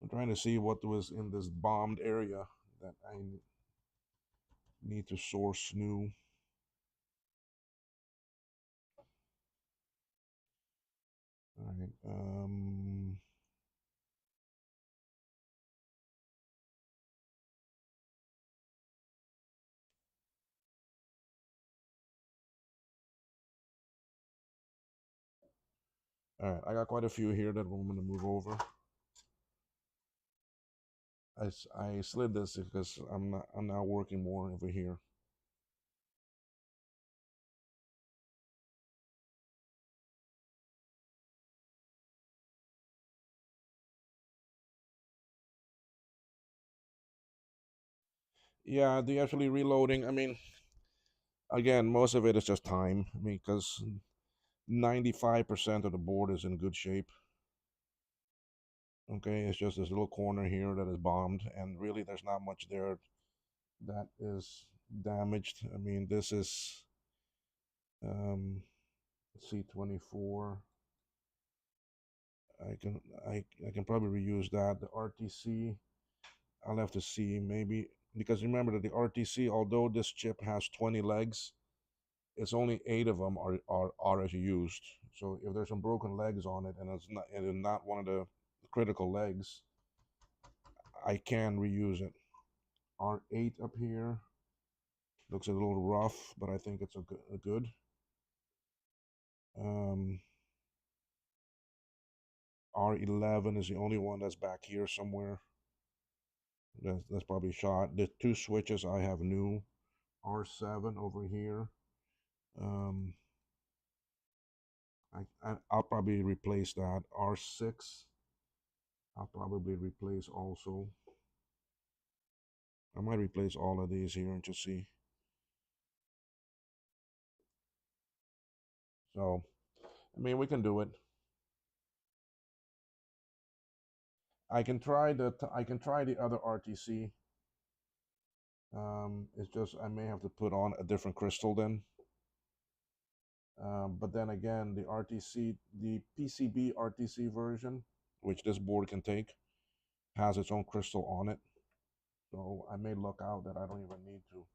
I'm trying to see what was in this bombed area that I need to source new. All right. All right. I got quite a few here that I'm going to move over. I slid this because I'm now working more over here. Yeah, the actually reloading. I mean, again, most of it is just time. I mean, because 95% of the board is in good shape. Okay, it's just this little corner here that is bombed, and really there's not much there that is damaged. I mean, this is C24. I can probably reuse that. The RTC, I'll have to see maybe, because remember that the RTC, although this chip has 20 legs, it's only 8 of them are as used. So if there's some broken legs on it and it's not one of the critical legs, I can reuse it. R8 up here looks a little rough, but I think it's a good. R11 is the only one that's back here somewhere. That's probably shot. The 2 switches I have new. R7 over here. I'll probably replace that. R6 I'll probably replace also. I might replace all of these here and just see. So, I mean, we can do it. I can try the other RTC. It's just I may have to put on a different crystal then. But then again, the PCB RTC version, which this board can take, has its own crystal on it. So I may luck out that I don't even need to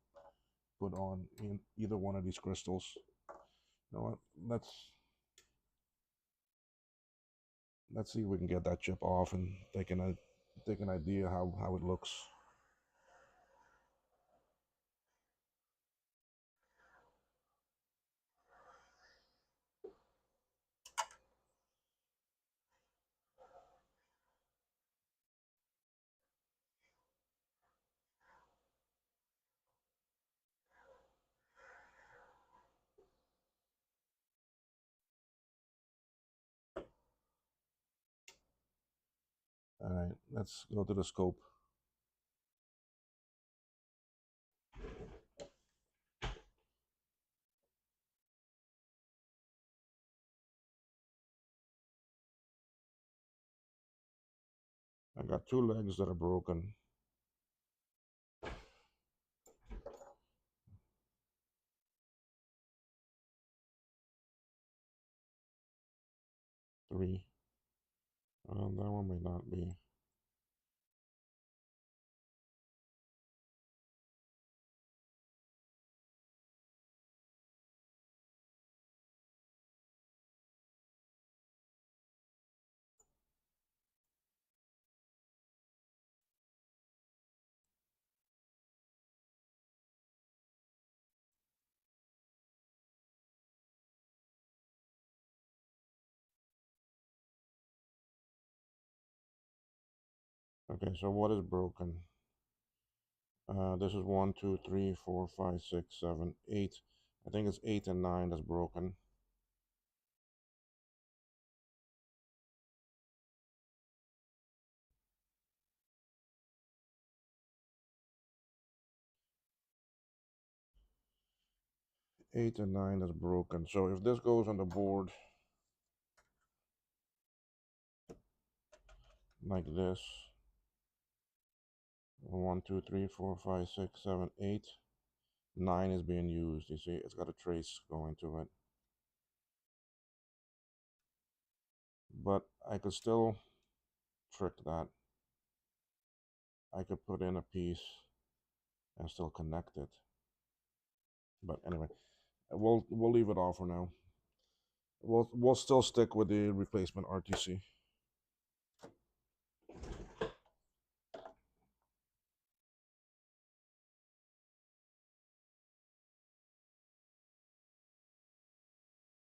put on in either one of these crystals. You know what? Let's see if we can get that chip off and taking a take an idea how it looks. All right, let's go to the scope. I got two legs that are broken. Three. Well, that one may not be. Okay, so what is broken? This is 1, 2, 3, 4, 5, 6, 7, 8. I think it's 8 and 9 that's broken. Eight and 9 is broken. So if this goes on the board like this, 1, 2, 3, 4, 5, 6, 7, 8, 9 is being used. You see, it's got a trace going to it. But I could still trick that. I could put in a piece and still connect it. But anyway, we'll leave it off for now. We'll still stick with the replacement RTC.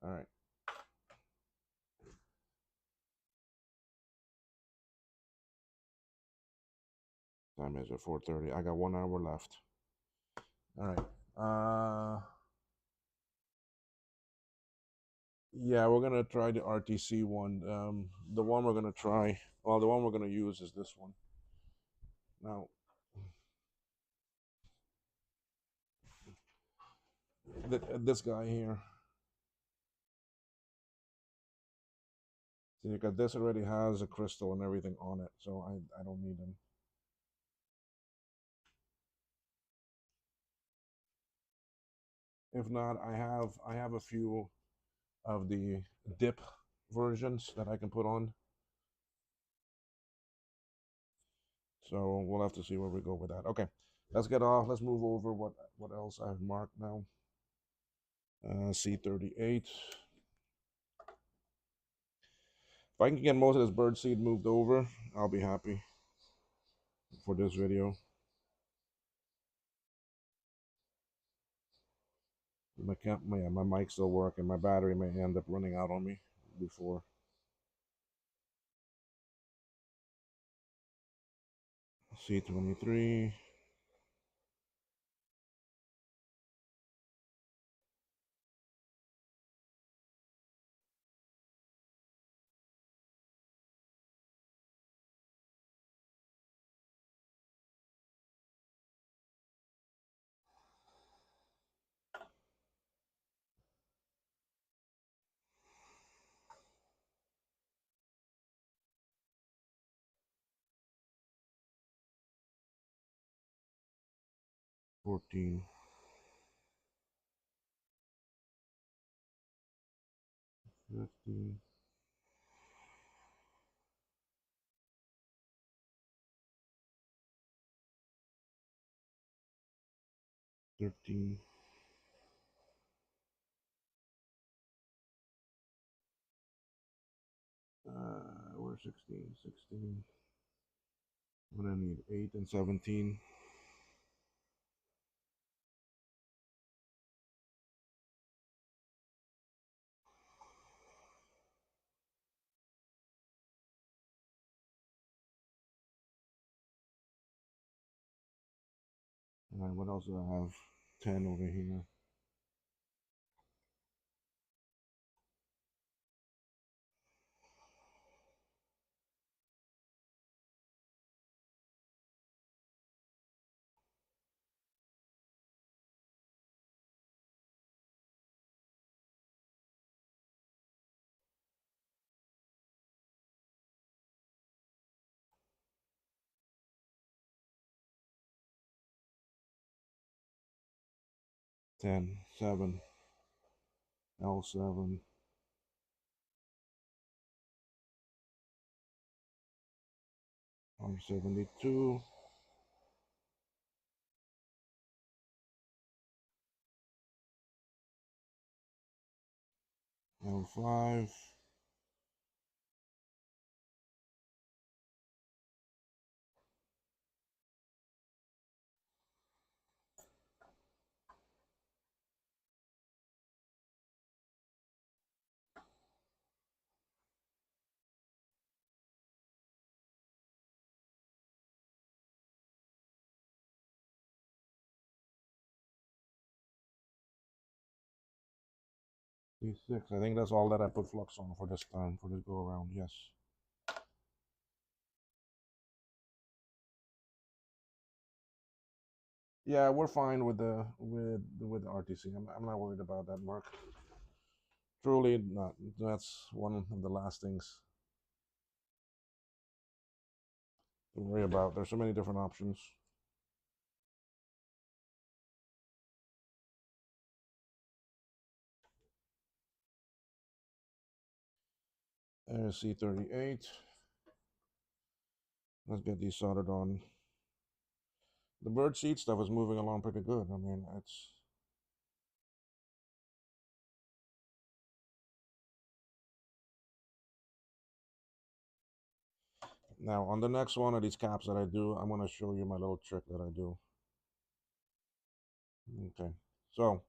All right. Time is at 4:30. I got 1 hour left. All right. Yeah, we're gonna try the RTC one. The one we're gonna try. Well, the one we're gonna use is this one. Now, this guy here. See, because this already has a crystal and everything on it, so I don't need them. If not, I have a few of the dip versions that I can put on. So we'll have to see where we go with that. Okay, let's get off. Let's move over what else I've marked now. C38. If I can get most of this bird seed moved over, I'll be happy for this video. My mic's still working. My battery may end up running out on me before. C23. $14. 15. 13. Where's 16? 16. What I need, 8 and 17. All right, what else do I have? 10 over here. Ten, 7, L7, R72, L5, D6. I think that's all that I put flux on for this time, for this go around. Yes. Yeah, we're fine with the RTC. I'm not worried about that, Mark. Truly not. That's one of the last things to worry about. There's so many different options. There's C38. Let's get these soldered on. The bird seed stuff is moving along pretty good. I mean, it's now on the next one of these caps that I do, I'm going to show you my little trick that I do. Okay, so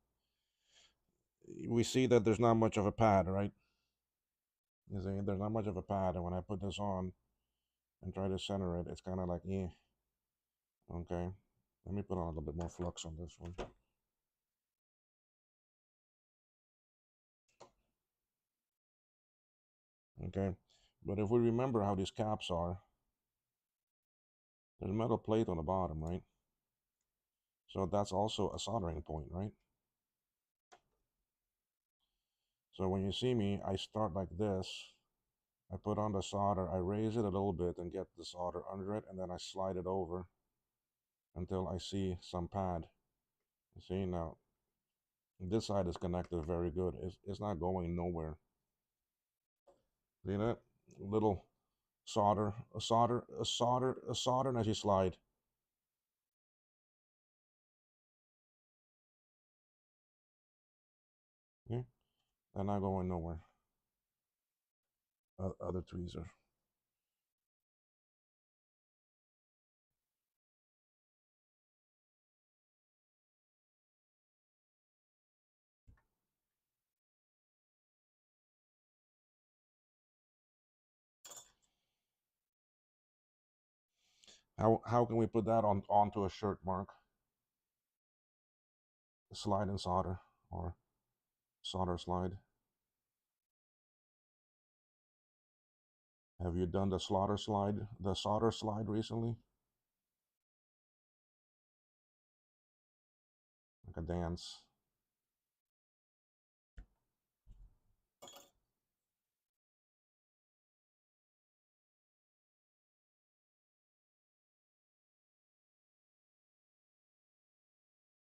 we see that there's not much of a pad, right? You see, there's not much of a pad, and when I put this on and try to center it, it's kind of like, yeah. Okay, let me put on a little bit more flux on this one. Okay, but if we remember how these caps are, there's a metal plate on the bottom, right? So that's also a soldering point, right? So when you see me, I start like this. I put on the solder, I raise it a little bit and get the solder under it, and then I slide it over until I see some pad. You see, now this side is connected very good. It's not going nowhere. See that? Little solder, a solder, a solder, a solder, and as you slide. Okay? They're not going nowhere. Other tweezer. How can we put that onto a shirt, Mark? Slide and solder, or solder slide. Have you done the solder slide recently? Like a dance.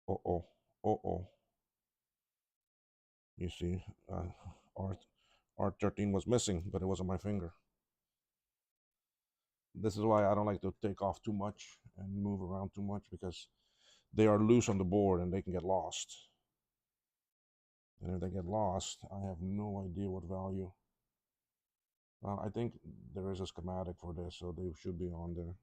Uh-oh. Uh-oh. You see, R, R13 was missing, but it wasn't my finger. This is why I don't like to take off too much and move around too much, because they are loose on the board and they can get lost. And if they get lost, I have no idea what value. I think there is a schematic for this, so they should be on there.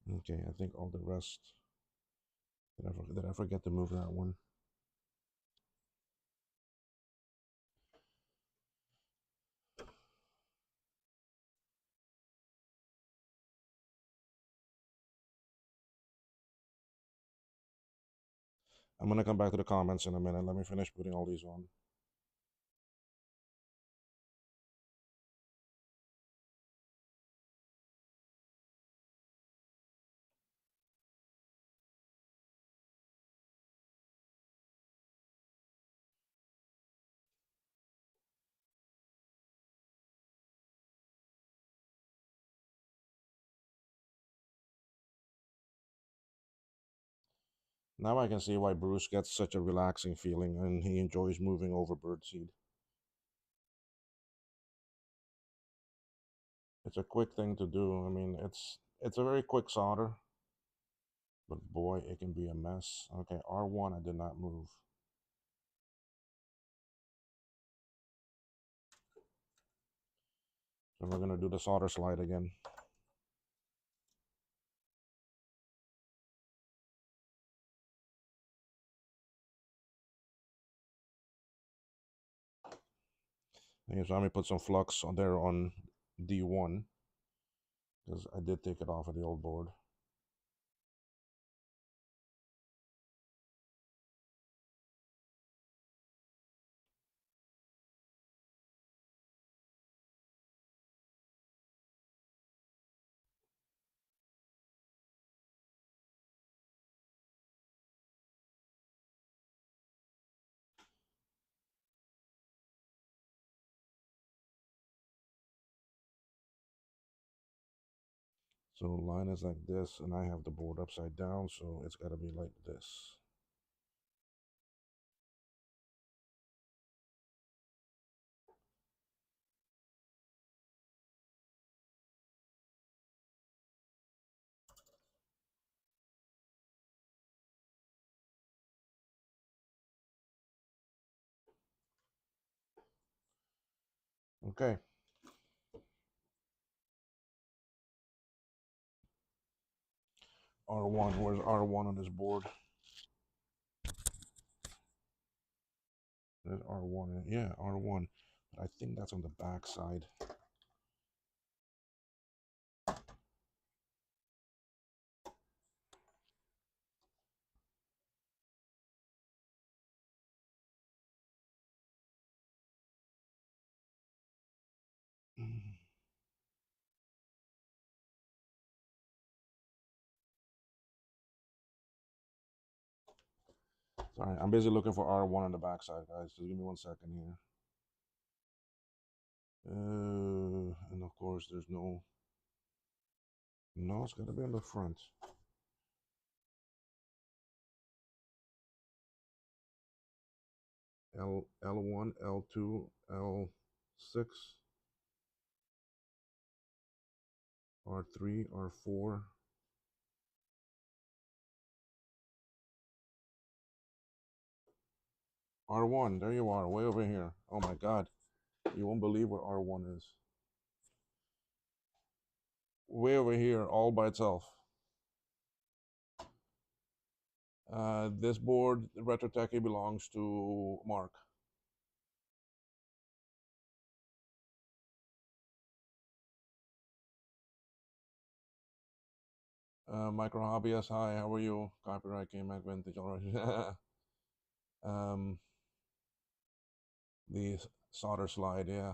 Okay, I think all the rest. Did I forget to move that one? I'm gonna come back to the comments in a minute. Let me finish putting all these on. Now I can see why Bruce gets such a relaxing feeling and he enjoys moving over birdseed. It's a quick thing to do. I mean, it's a very quick solder, but boy, it can be a mess. Okay, R1 I did not move. So we're gonna do the solder slide again. Okay, so let me put some flux on there on D1 because I did take it off of the old board. So line is like this, and I have the board upside down, so it's got to be like this. Okay. R1, where's R1 on this board? There's R1, yeah, R1. But I think that's on the back side. Sorry, I'm busy looking for R1 on the back side, guys. Just give me 1 second here. And of course, there's no. No, it's got to be on the front. L1, L2, L6, R3, R4. R1, there you are, way over here. Oh my God, you won't believe where R1 is. Way over here, all by itself. This board, Retrotech, belongs to Mark. Micro Hobbyist, hi, how are you? Copyright came back vintage already. um, the solder slide, yeah.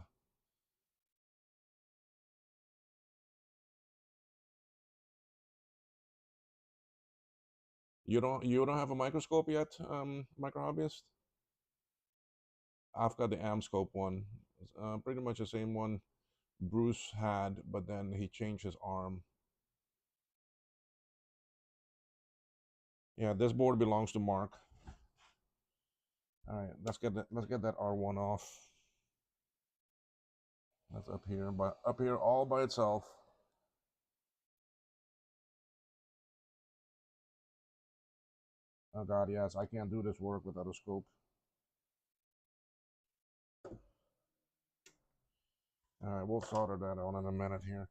You don't have a microscope yet, Micro Hobbyist? I've got the Amscope one. Pretty much the same one Bruce had, but then he changed his arm. Yeah, this board belongs to Mark. All right, let's get that R1 off. That's up here, but up here all by itself. Oh God, yes, I can't do this work without a scope. All right, we'll solder that on in a minute here.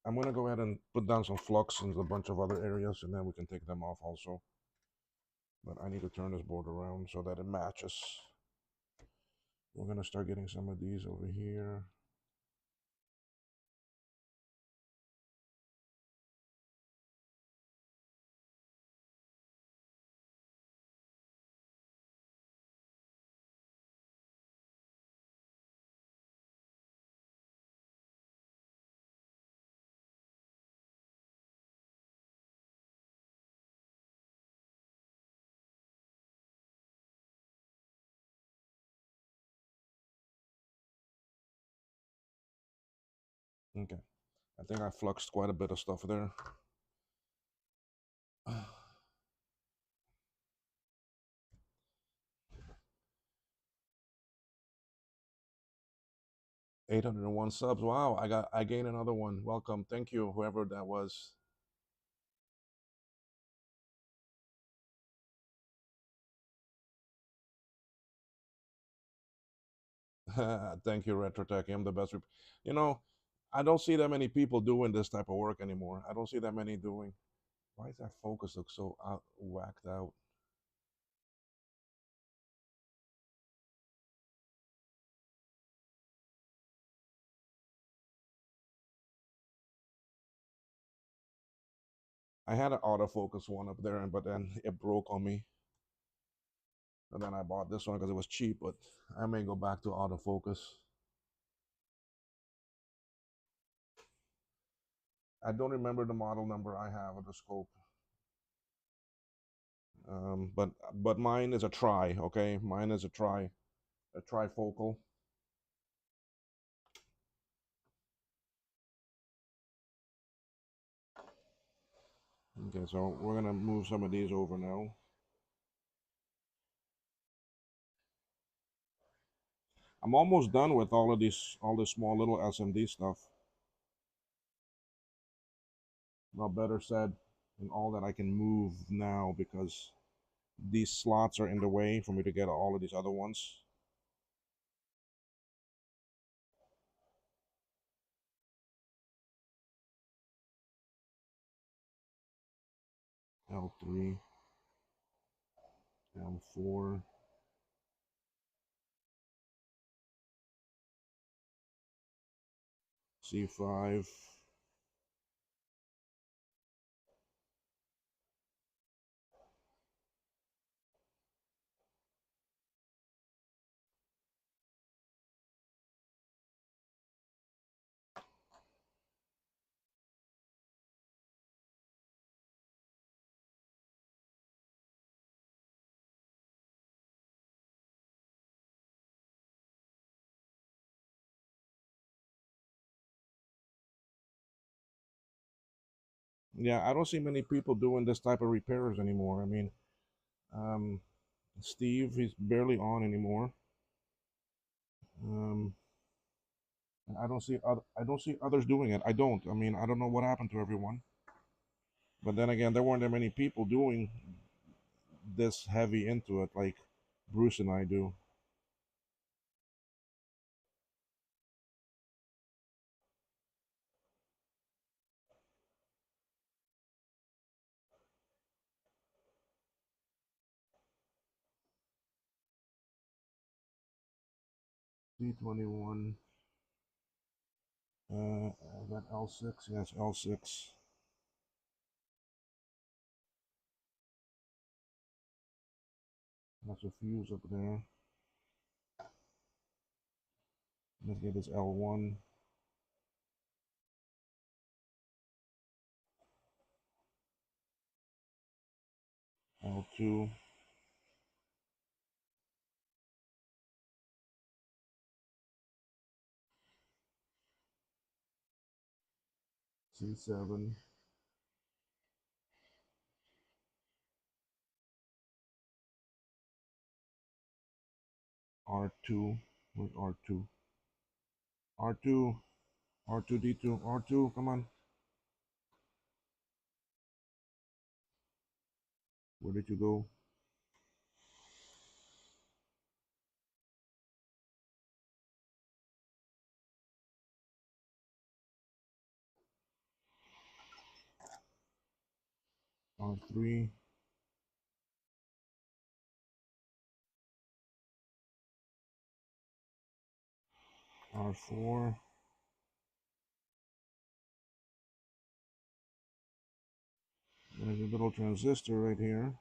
I'm gonna go ahead and put down some flux in a bunch of other areas, and then we can take them off also. But I need to turn this board around so that it matches. We're gonna start getting some of these over here. Okay, I think I fluxed quite a bit of stuff there. 801 subs. Wow, I gained another one. Welcome. Thank you, whoever that was. Thank you, RetroTech. I'm the best. You know, I don't see that many people doing this type of work anymore. I don't see that many doing. Why does that focus look so whacked out? I had an autofocus one up there, but then it broke on me. And then I bought this one because it was cheap, but I may go back to autofocus. I don't remember the model number I have of the scope. But mine is a tri, okay? Mine is a trifocal. Okay, so we're gonna move some of these over now. I'm almost done with all this small little SMD stuff. Well, better said, and all that I can move now because these slots are in the way for me to get all of these other ones. L3, L4, C5. Yeah, I don't see many people doing this type of repairs anymore. I mean, um, Steve, he's barely on anymore. Um, I don't see others doing it. I don't. I mean, I don't know what happened to everyone. But then again, there weren't that many people doing this heavy into it like Bruce and I do. D21. That L6. Yes, L6. That's a fuse up there. Let's get this L1. L2. C7. R2. Where's R2? R2. R2D2. R2. Come on. Where did you go? R3, R4, there's a little transistor right here.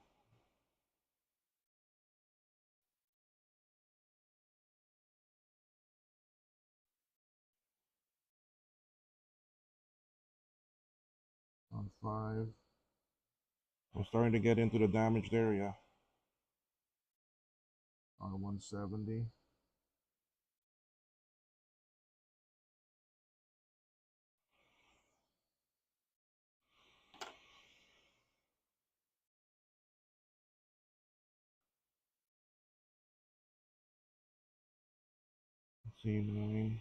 R5. I'm starting to get into the damaged area. R170. C9.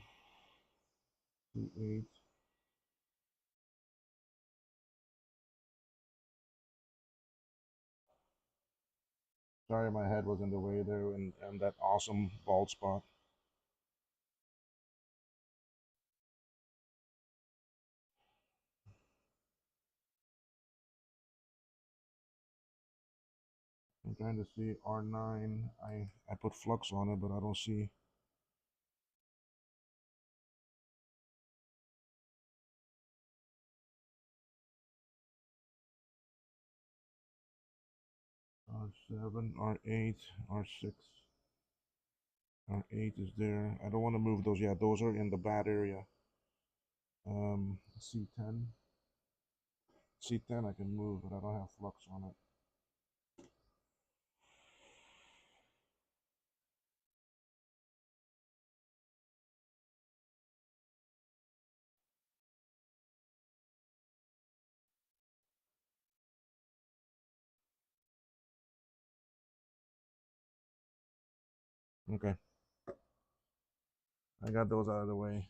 C8. Sorry, my head was in the way there and that awesome bald spot. I'm trying to see R9. I put flux on it, but I don't see. R7, R8, R6. R8 is there. I don't want to move those yet. Those are in the bad area. C10. C10 I can move, but I don't have flux on it. Okay. I got those out of the way.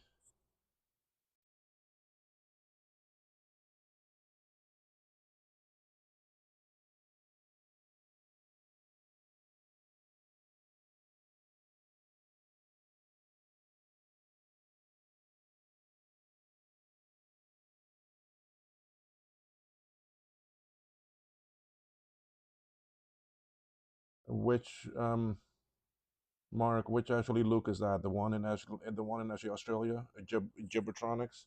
Which Mark, which actually Luke is that? The one in actually Australia, Gibbertronics?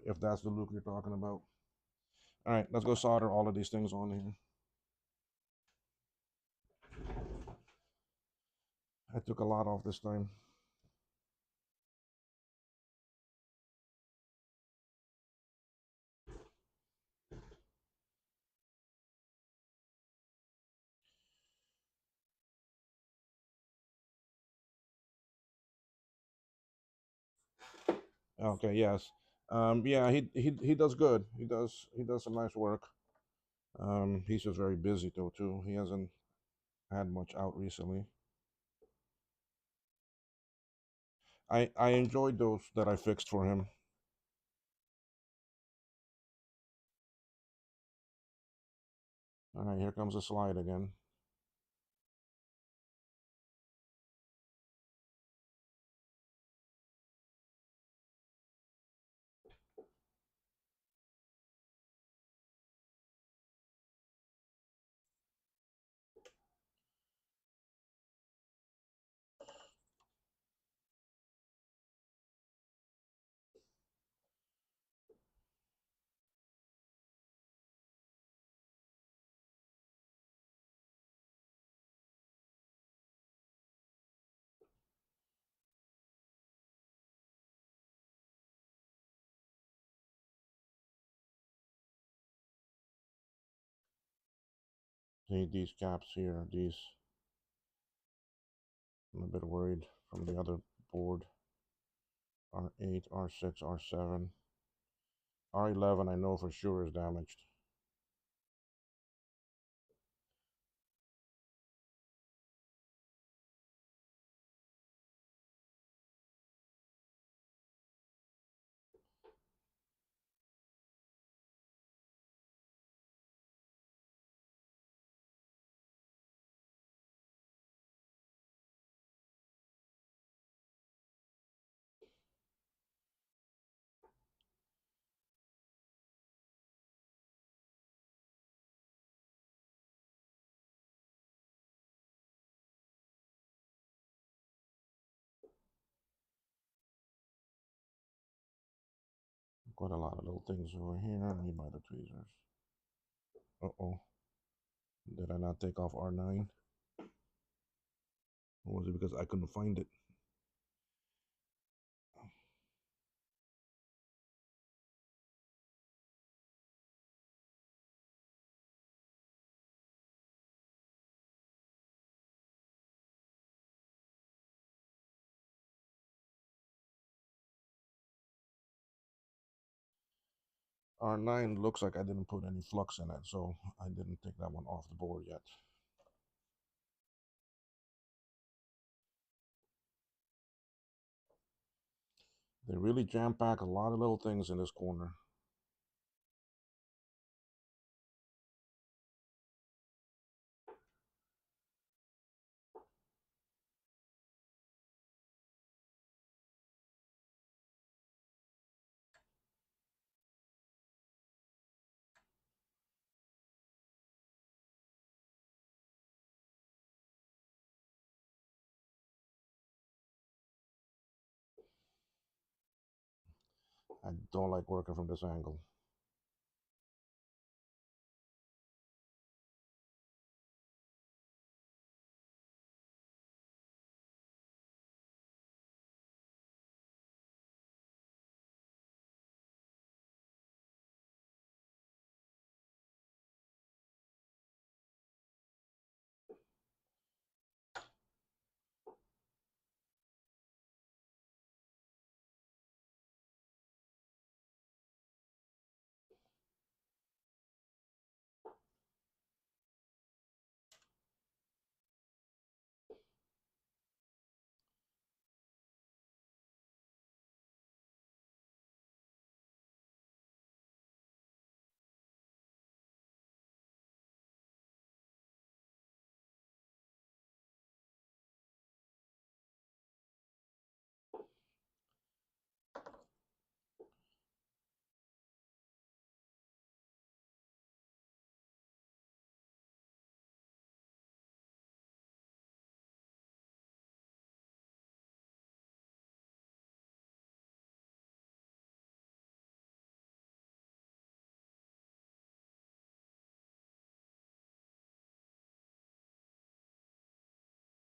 If that's the Luke you're talking about. All right, let's go solder all of these things on here. I took a lot off this time. Okay, yes. Yeah, he does good. He does some nice work. He's just very busy though too. He hasn't had much out recently. I enjoyed those that I fixed for him. All right, here comes the slide again. See these caps here. These I'm a bit worried from the other board. R8, R6, R7. R11 I know for sure is damaged. Quite a lot of little things over here. Let me buy the tweezers. Uh-oh. Did I not take off R9? Or was it because I couldn't find it? R9 looks like I didn't put any flux in it, so I didn't take that one off the board yet. They really jam-pack a lot of little things in this corner. I don't like working from this angle.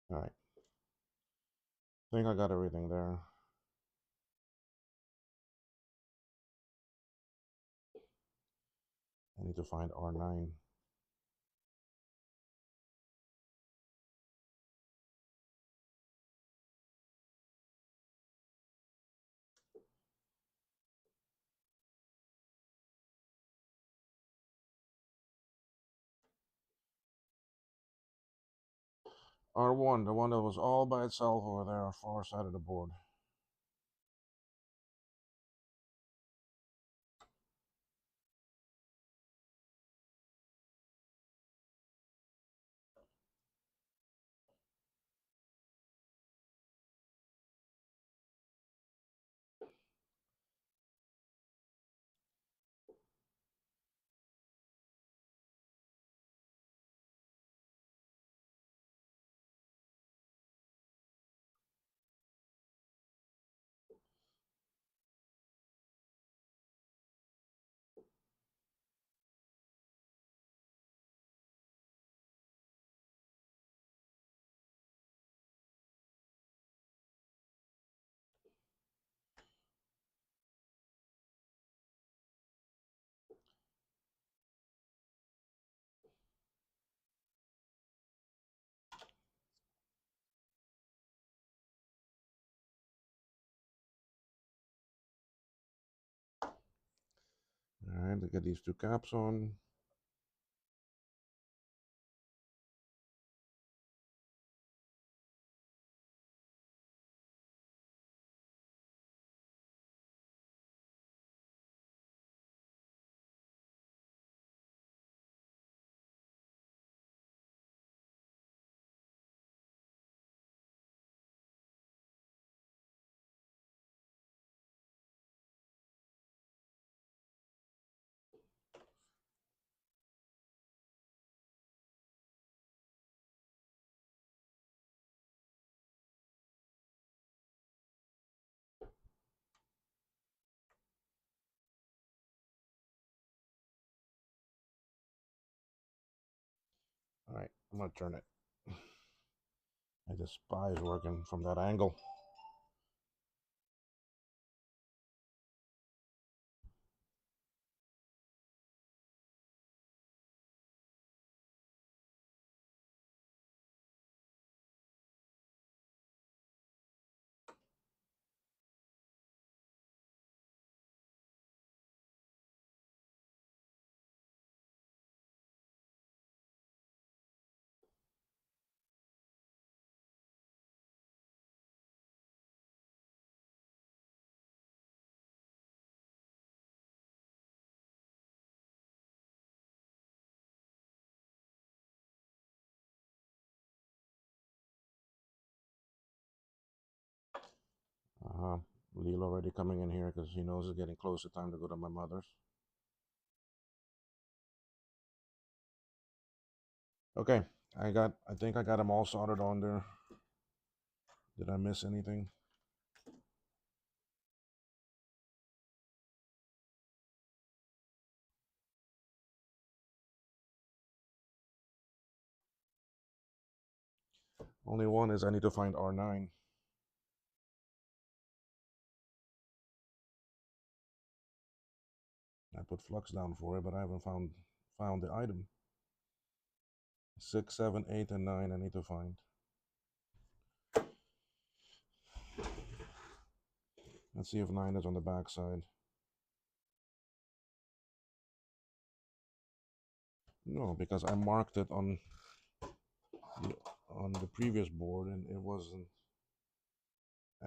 All right. I think I got everything there. I need to find R9. R1, the one that was all by itself over there on the far side of the board. All right, to get these two caps on. I'm gonna turn it. I despise working from that angle. Uh-huh. Lil already coming in here because he knows it's getting close to time to go to my mother's. Okay, I think I got them all soldered on there. Did I miss anything? Only one is I need to find R9. I put flux down for it, but I haven't found the item. 6, 7, 8, and 9 I need to find. Let's see if 9 is on the back side. No, because I marked it on the previous board and it wasn't.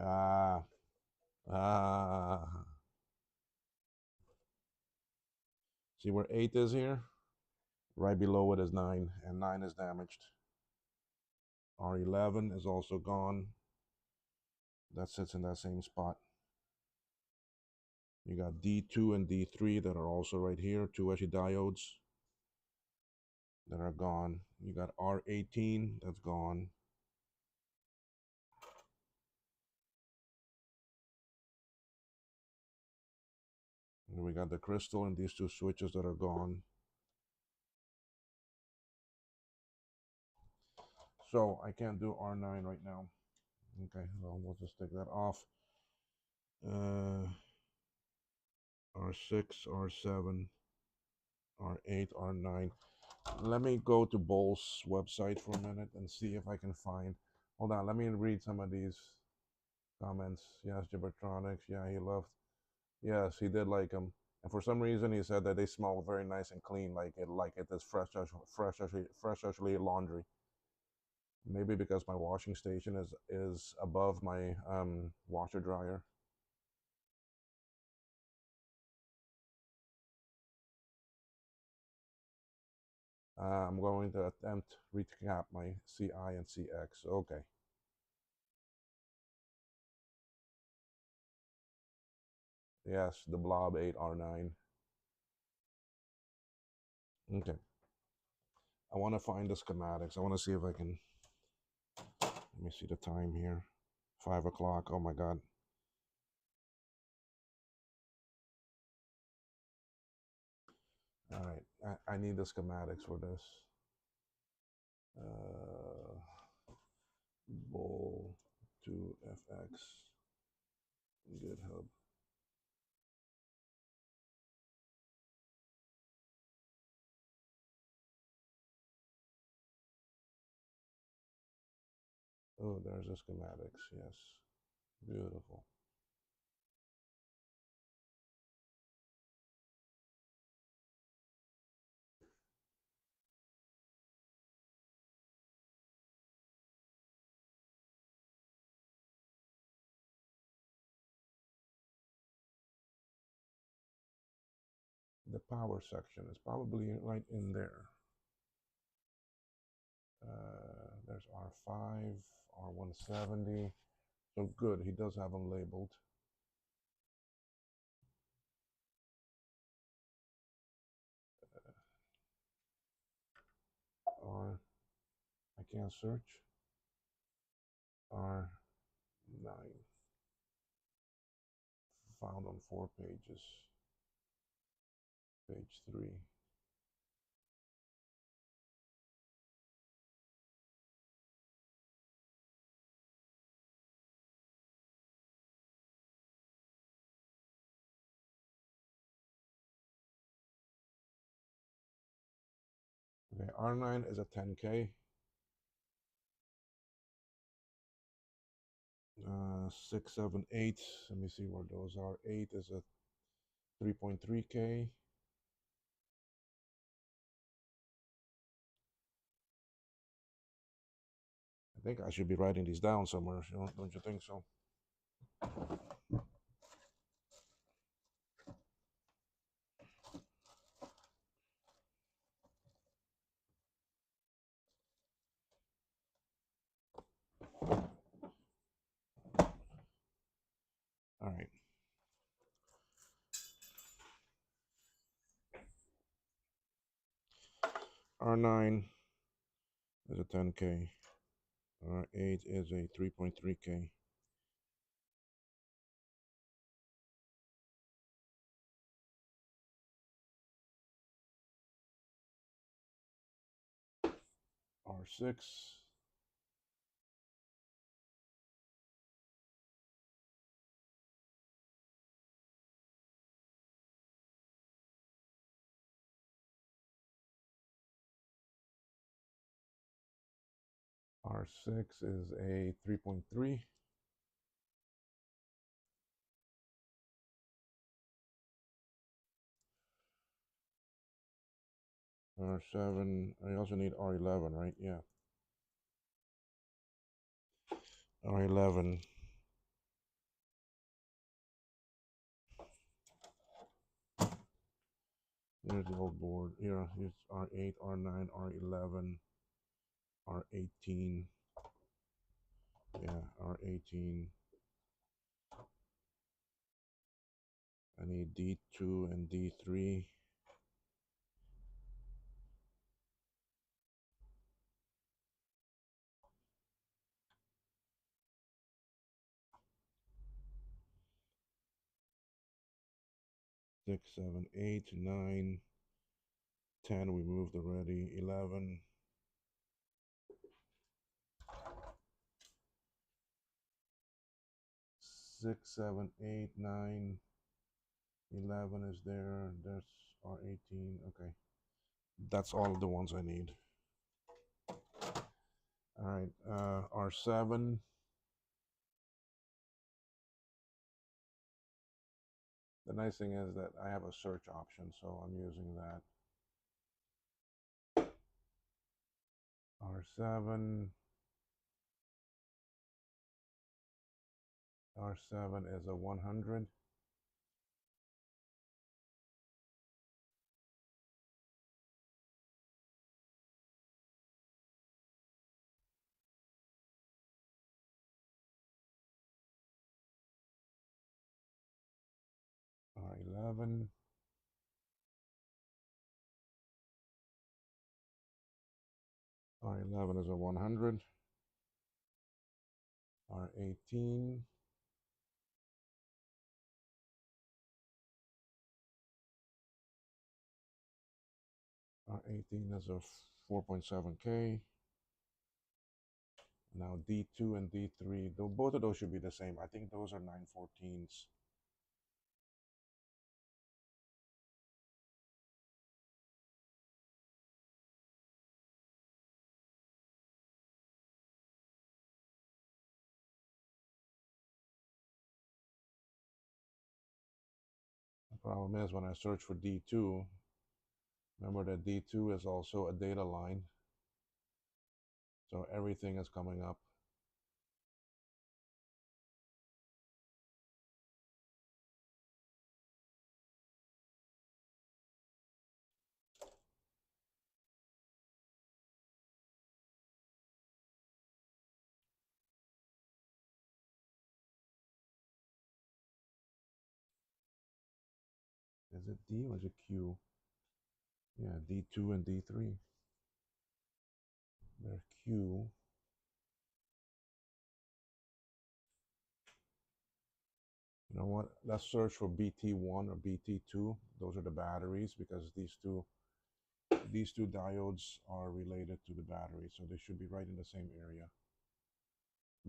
Ah, ah. See where 8 is here? Right below it is 9, and 9 is damaged. R11 is also gone. That sits in that same spot. You got D2 and D3 that are also right here, 2 diodes that are gone. You got R18 that's gone. And we got the crystal and these 2 switches that are gone. So I can't do R9 right now. Okay, well, we'll just take that off. R6, R7, R8, R9. Let me go to Bol's website for a minute and see if I can find. Hold on, let me read some of these comments. Yes, Gibbertronics. Yeah, he loved. Yes, he did like them. And for some reason, he said that they smell very nice and clean, like it is fresh, laundry. Maybe because my washing station is above my washer dryer. I'm going to attempt recap my CI and CX. Okay. Yes, the Blob 8R9. Okay. I want to find the schematics. I want to see if I can. Let me see the time here. 5 o'clock. Oh my God. All right. I need the schematics for this. Bowl 2FX GitHub. Oh, there's the schematics. Yes. Beautiful. The power section is probably right in there. There's R5, R170. So good, he does have them labeled. R, I can't search. R9. Found on 4 pages. Page 3. Okay, R9 is a 10K. 6, 7, 8. Let me see where those are. 8 is a 3.3K. I think I should be writing these down somewhere, don't you think so? All right. R9 is a 10K. R8 is a 3.3K. R6 R6 is a 3.3. R7, I also need R11, right? Yeah. R11. Here's the old board. Here, here's R8, R9, R11, R18. Yeah, R18. I need D2 and D3. Six, 7, 8, 9, 10. We moved already. 11. 6, 7, 8, 9. 11 is there. There's R18. Okay. That's all of the ones I need. All right. R7. The nice thing is that I have a search option, so I'm using that. R7. R7 is a 100. R11. R11 is a 100. R18. R18 is a 4.7K. Now D2 and D3, though both of those should be the same. I think those are 914s. The problem is when I search for D2, remember that D2 is also a data line. So everything is coming up. Is it D or is it Q? Yeah, D2 and D3. They're Q. You know what? Let's search for BT1 or BT2. Those are the batteries because these two diodes are related to the battery, so they should be right in the same area.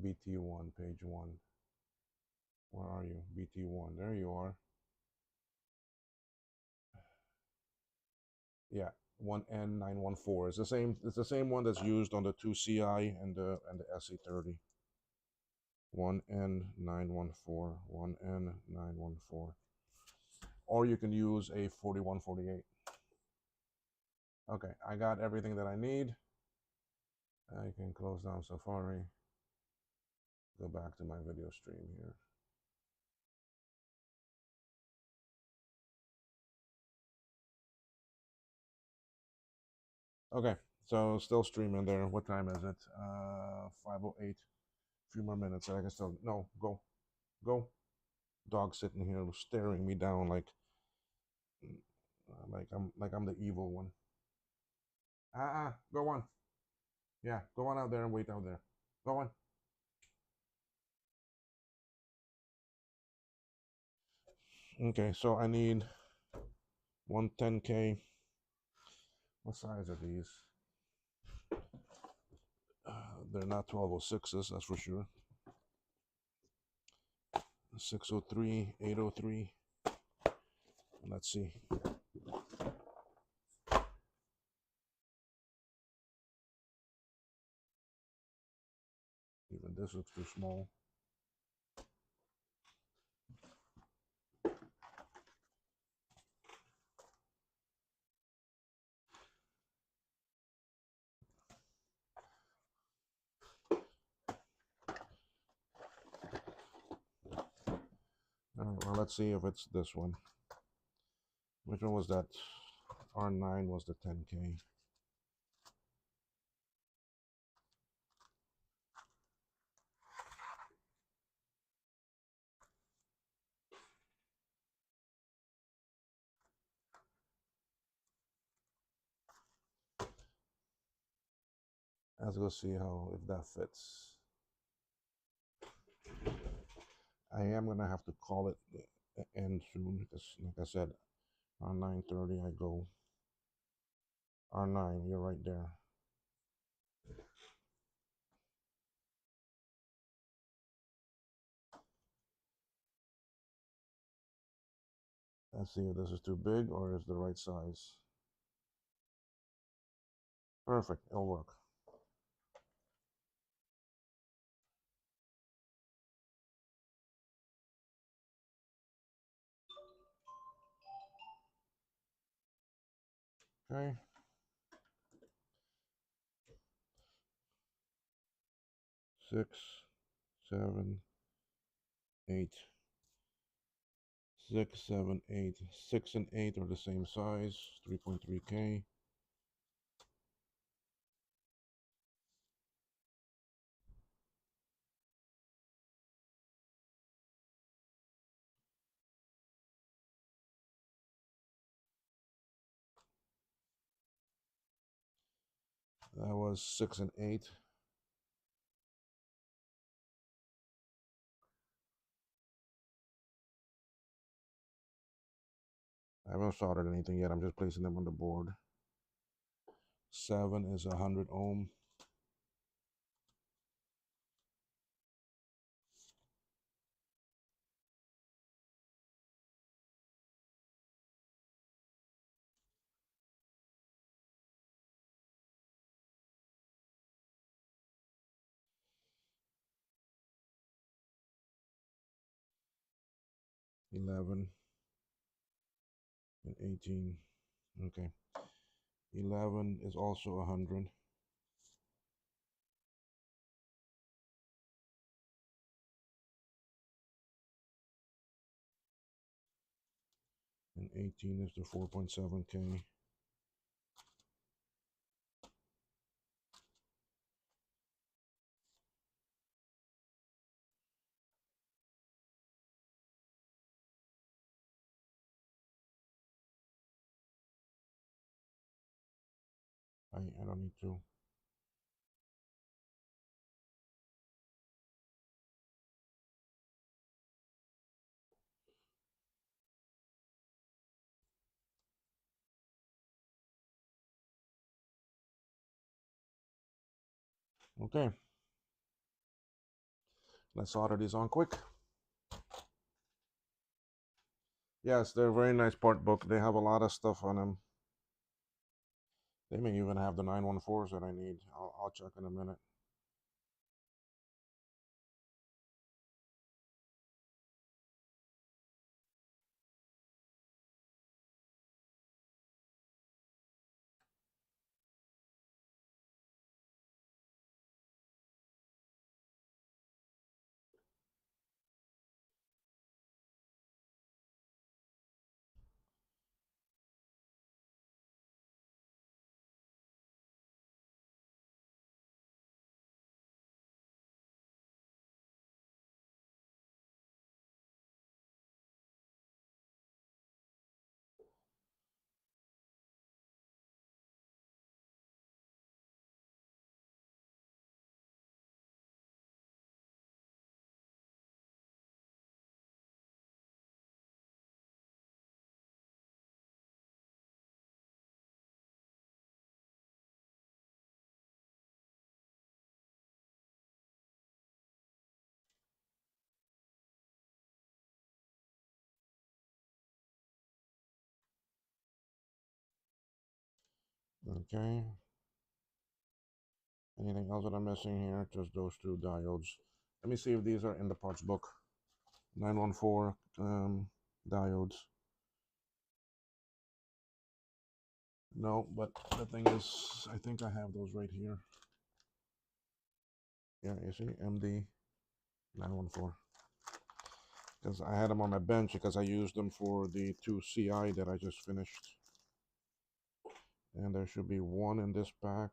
BT1, page 1. Where are you? BT1. There you are. Yeah, 1N914. It's the same. It's the same one that's used on the 2CI and the SE30. 1N914. 1N914. Or you can use a 4148. Okay, I got everything that I need. I can close down Safari. Go back to my video stream here. Okay, so still streaming there. What time is it? 5:08. A few more minutes. I can still no go. Dog sitting here staring me down like I'm the evil one. Go on. Yeah, go on out there and wait out there. Go on. Okay, so I need 110K. What size are these? They're not 1206s, that's for sure. 603, 803. Let's see. Even this looks too small. All right, well, let's see if it's this one. Which one was that? R9 was the 10K. Let's go see if that fits. I am gonna have to call it end soon because, like I said, on 9:30 I go. R9, you're right there. Let's see if this is too big or is the right size. Perfect, it'll work. Okay. 6, 7, 8. 6, 7, 8. 6 and 8 are the same size, 3.3K. That was 6 and 8. I haven't soldered anything yet. I'm just placing them on the board. 7 is 100 ohm. $11 and 18. Okay. 11 is also 100. And 18 is the 4.7K. I don't need to. Okay. Let's solder these on quick. Yes, they're a very nice part book. They have a lot of stuff on them. They may even have the 914s that I need. I'll check in a minute. Okay. Anything else that I'm missing here? Just those two diodes. Let me see if these are in the parts book. 914 diodes. No, but the thing is, I think I have those right here. Yeah, you see, MD 914. Because I had them on my bench because I used them for the 2 CI that I just finished. And there should be one in this pack.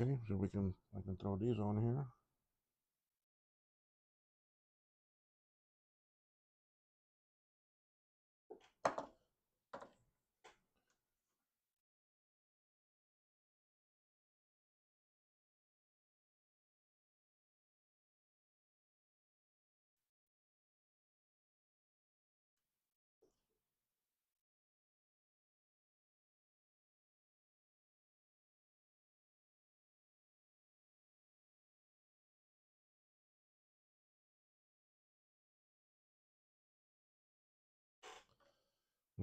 Okay, so I can throw these on here.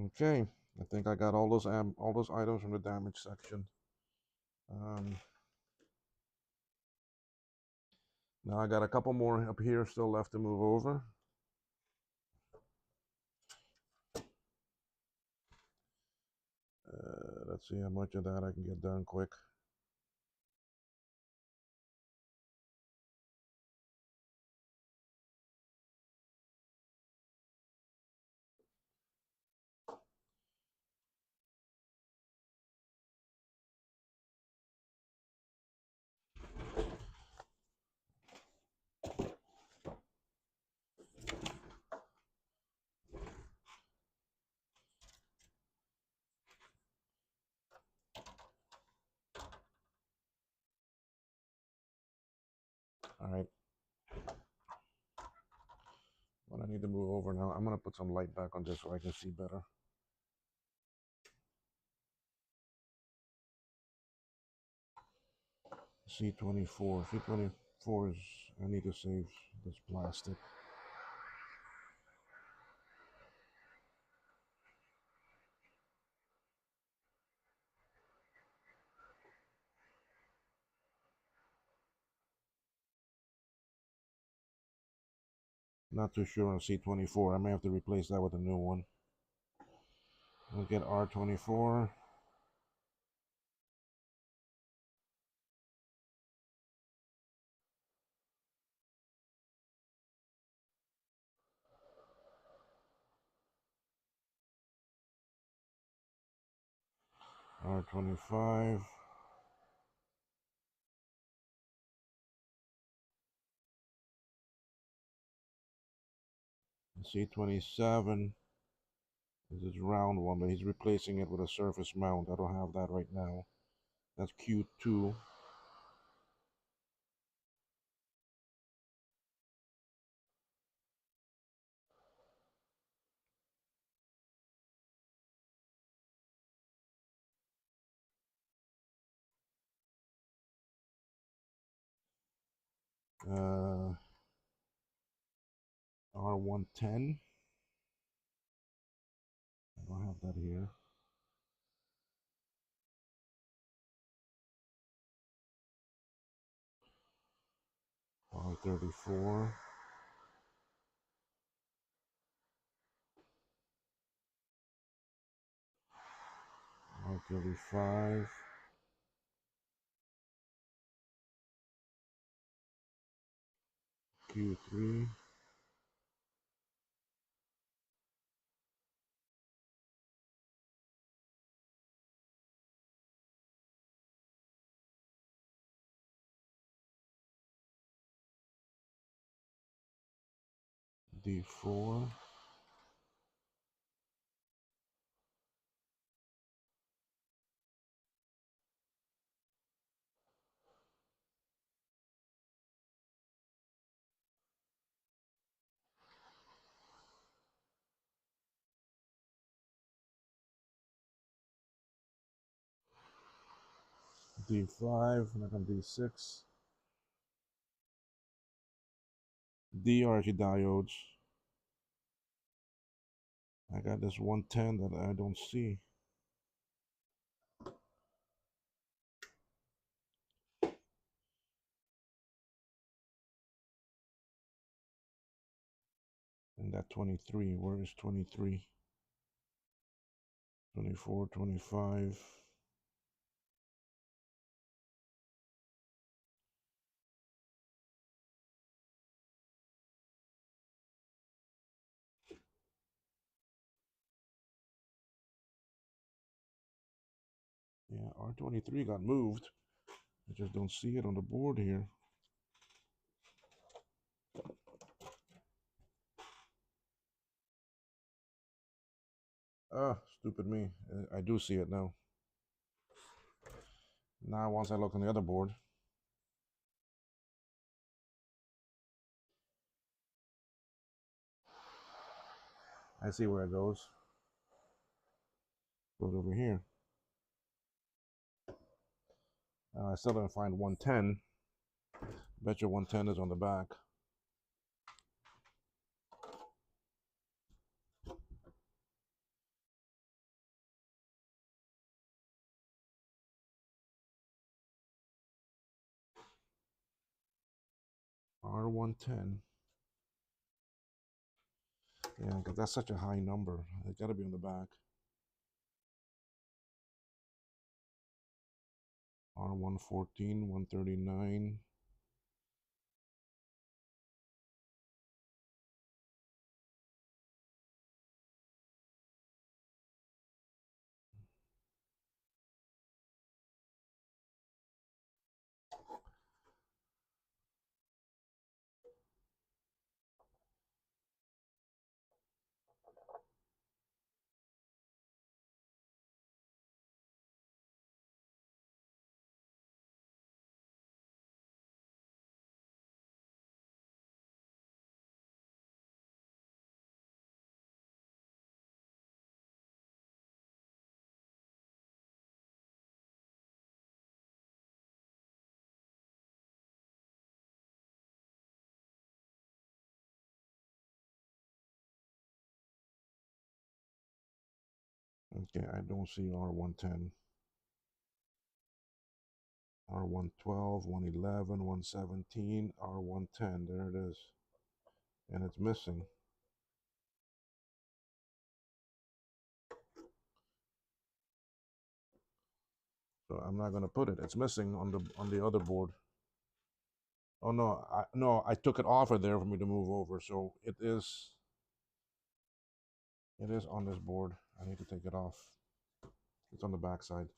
Okay, I think I got all those items from the damage section. Now I got a couple more up here still left to move over. Let's see how much of that I can get done quick. All right. What I need to move over now, I'm going to put some light back on this so I can see better. C24. C24 is, I need to save this plastic. Not too sure on C24. I may have to replace that with a new one. We'll get R24. R25. C27 is this round one, but he's replacing it with a surface mount. I don't have that right now. That's Q2. R110. I don't have that here. R34. R35. Q3. D4. D5, and then D6. DRG diodes. I got this 110 that I don't see. And that 23, where is 23? 24, 25. Yeah, R23 got moved. I just don't see it on the board here. Ah, stupid me. I do see it now. Now, once I look on the other board, I see where it goes. Goes over here. I still didn't find 110. Bet you 110 is on the back. R110. Yeah, because that's such a high number. It got to be on the back. R114, 139. Okay, I don't see R110. R112, 111, 117, R110. There it is. And it's missing. So I'm not gonna put it. It's missing on the other board. Oh no, I took it off of there for me to move over. So it is on this board. I need to take it off. It's on the back side.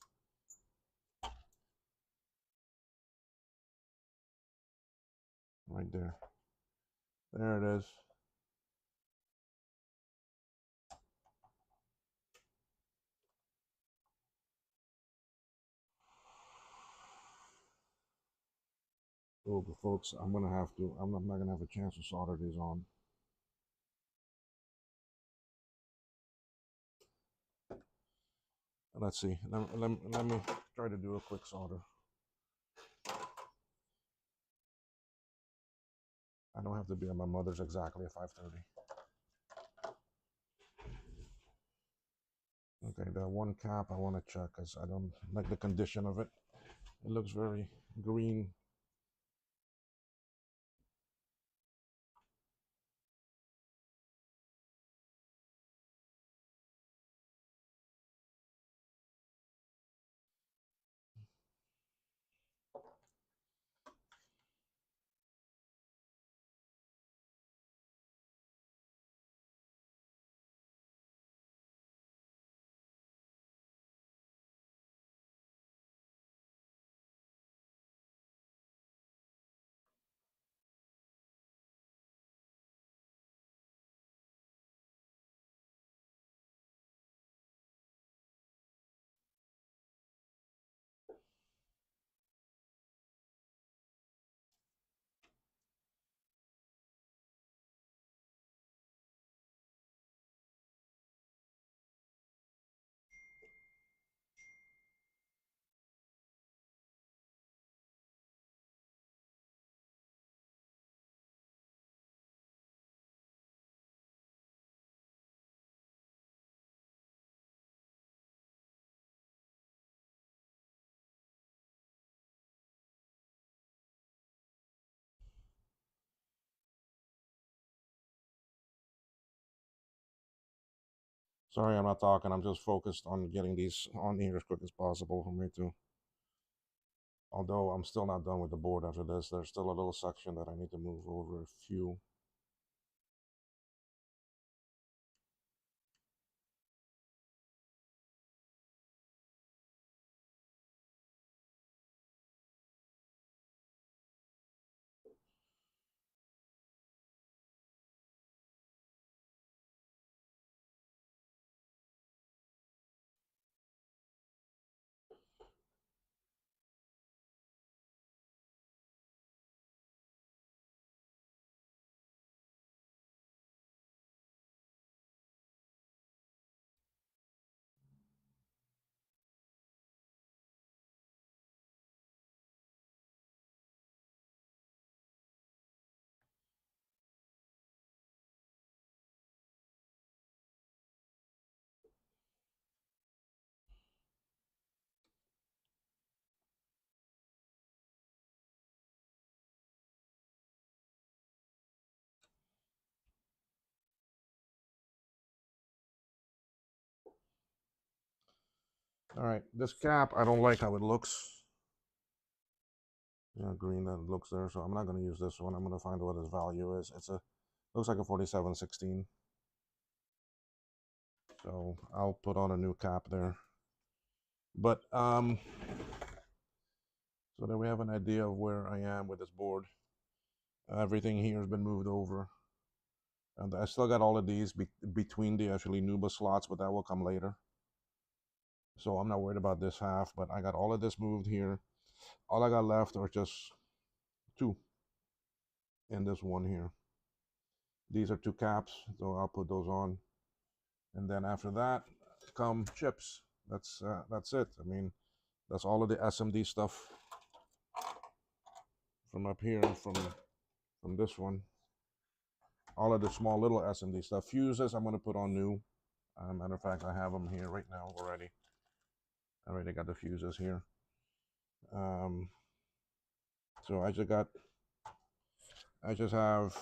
Right there. There it is. So, folks, I'm gonna have to. I'm not gonna have a chance to solder these on. Let's see. Let me try to do a quick solder. I don't have to be at my mother's exactly at 5:30. Okay, the one cap I want to check because I don't like the condition of it. It looks very green. Sorry, I'm not talking. I'm just focused on getting these on here as quick as possible for me to. Although I'm still not done with the board after this. There's still a little section that I need to move over a few. All right, this cap, I don't like how it looks. Yeah, green that looks there, so I'm not going to use this one. I'm going to find what its value is. It's a looks like a 4716. So I'll put on a new cap there. But so that we have an idea of where I am with this board. Everything here has been moved over. And I still got all of these between the actually Nuba slots, but that will come later. So I'm not worried about this half, but I got all of this moved here. All I got left are just two and this one here. These are two caps, so I'll put those on. And then after that come chips. That's it. I mean, that's all of the SMD stuff from up here, from this one. All of the small little SMD stuff. Fuses I'm going to put on new. Matter of fact, I have them here right now already. I already got the fuses here. So I just have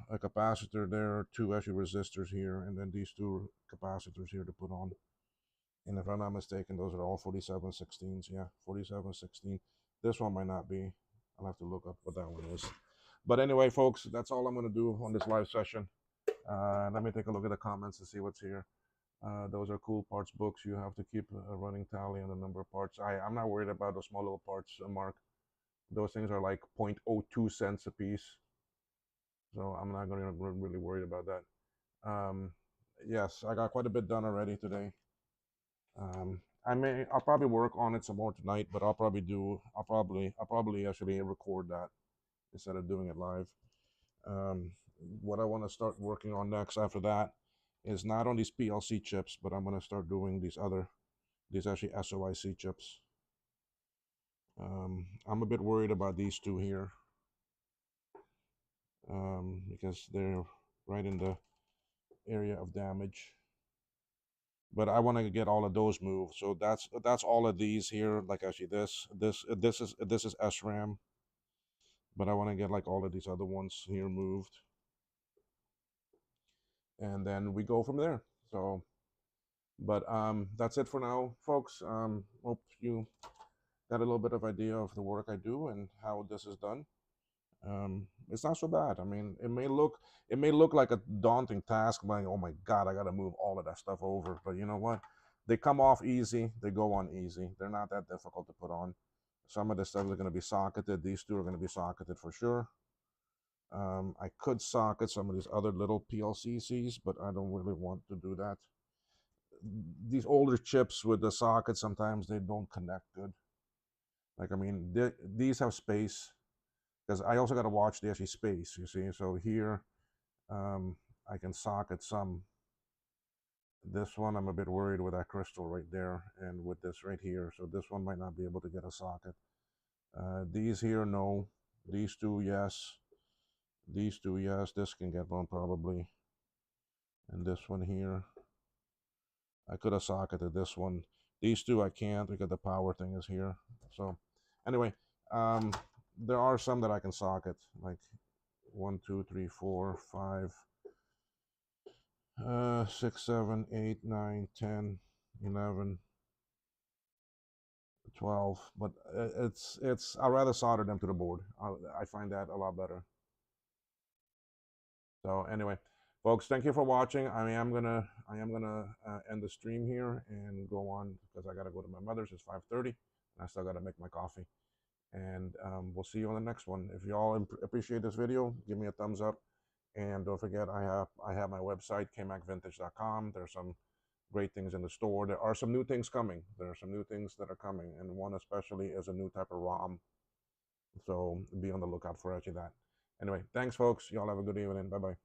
a capacitor there, two actually resistors here, and then these two capacitors here to put on. And if I'm not mistaken, those are all 4716s. Yeah, 4716. This one might not be. I'll have to look up what that one is. But anyway, folks, that's all I'm going to do on this live session. Let me take a look at the comments and see what's here. Those are cool parts books. You have to keep a running tally on the number of parts. I'm not worried about those small little parts, Mark. Those things are like 0.02 cents a piece. So I'm not going to really worried about that. Yes, I got quite a bit done already today. I'll probably work on it some more tonight, but I'll probably actually record that instead of doing it live. What I want to start working on next after that is not on these PLC chips, but I'm going to start doing these actually SOIC chips. I'm a bit worried about these two here because they're right in the area of damage. But I want to get all of those moved. So that's all of these here. Like actually this is SRAM, but I want to get like all of these other ones here moved, and then we go from there. So, but that's it for now, folks. Hope you got a little bit of idea of the work I do and how this is done. It's not so bad. I mean, it may look like a daunting task, like, oh my God, I got to move all of that stuff over. But you know what? They come off easy. They go on easy. They're not that difficult to put on. Some of the stuff is going to be socketed. These two are going to be socketed for sure. I could socket some of these other little PLCs, but I don't really want to do that. These older chips with the sockets, sometimes they don't connect good. Like, I mean, these have space, because I also got to watch the actually space, you see. So here, I can socket some. This one, I'm a bit worried with that crystal right there and with this right here. So this one might not be able to get a socket. These here, no. These two, yes. These two, yes. This can get one probably. And this one here, I could have socketed this one. These two I can't because the power thing is here. So anyway, there are some that I can socket, like 1, 2, 3, 4, 5, 6, 7, 8, 9, 10, 11, 12. But I'd rather solder them to the board. I find that a lot better. So anyway, folks, thank you for watching. I am gonna end the stream here and go on because I gotta go to my mother's. It's 5:30, and I still gotta make my coffee. And we'll see you on the next one. If you all appreciate this video, give me a thumbs up, and don't forget I have my website kmacvintage.com. There's some great things in the store. There are some new things coming. There are some new things that are coming, and one especially is a new type of ROM. So be on the lookout for actually that. Anyway, thanks, folks. Y'all have a good evening. Bye bye.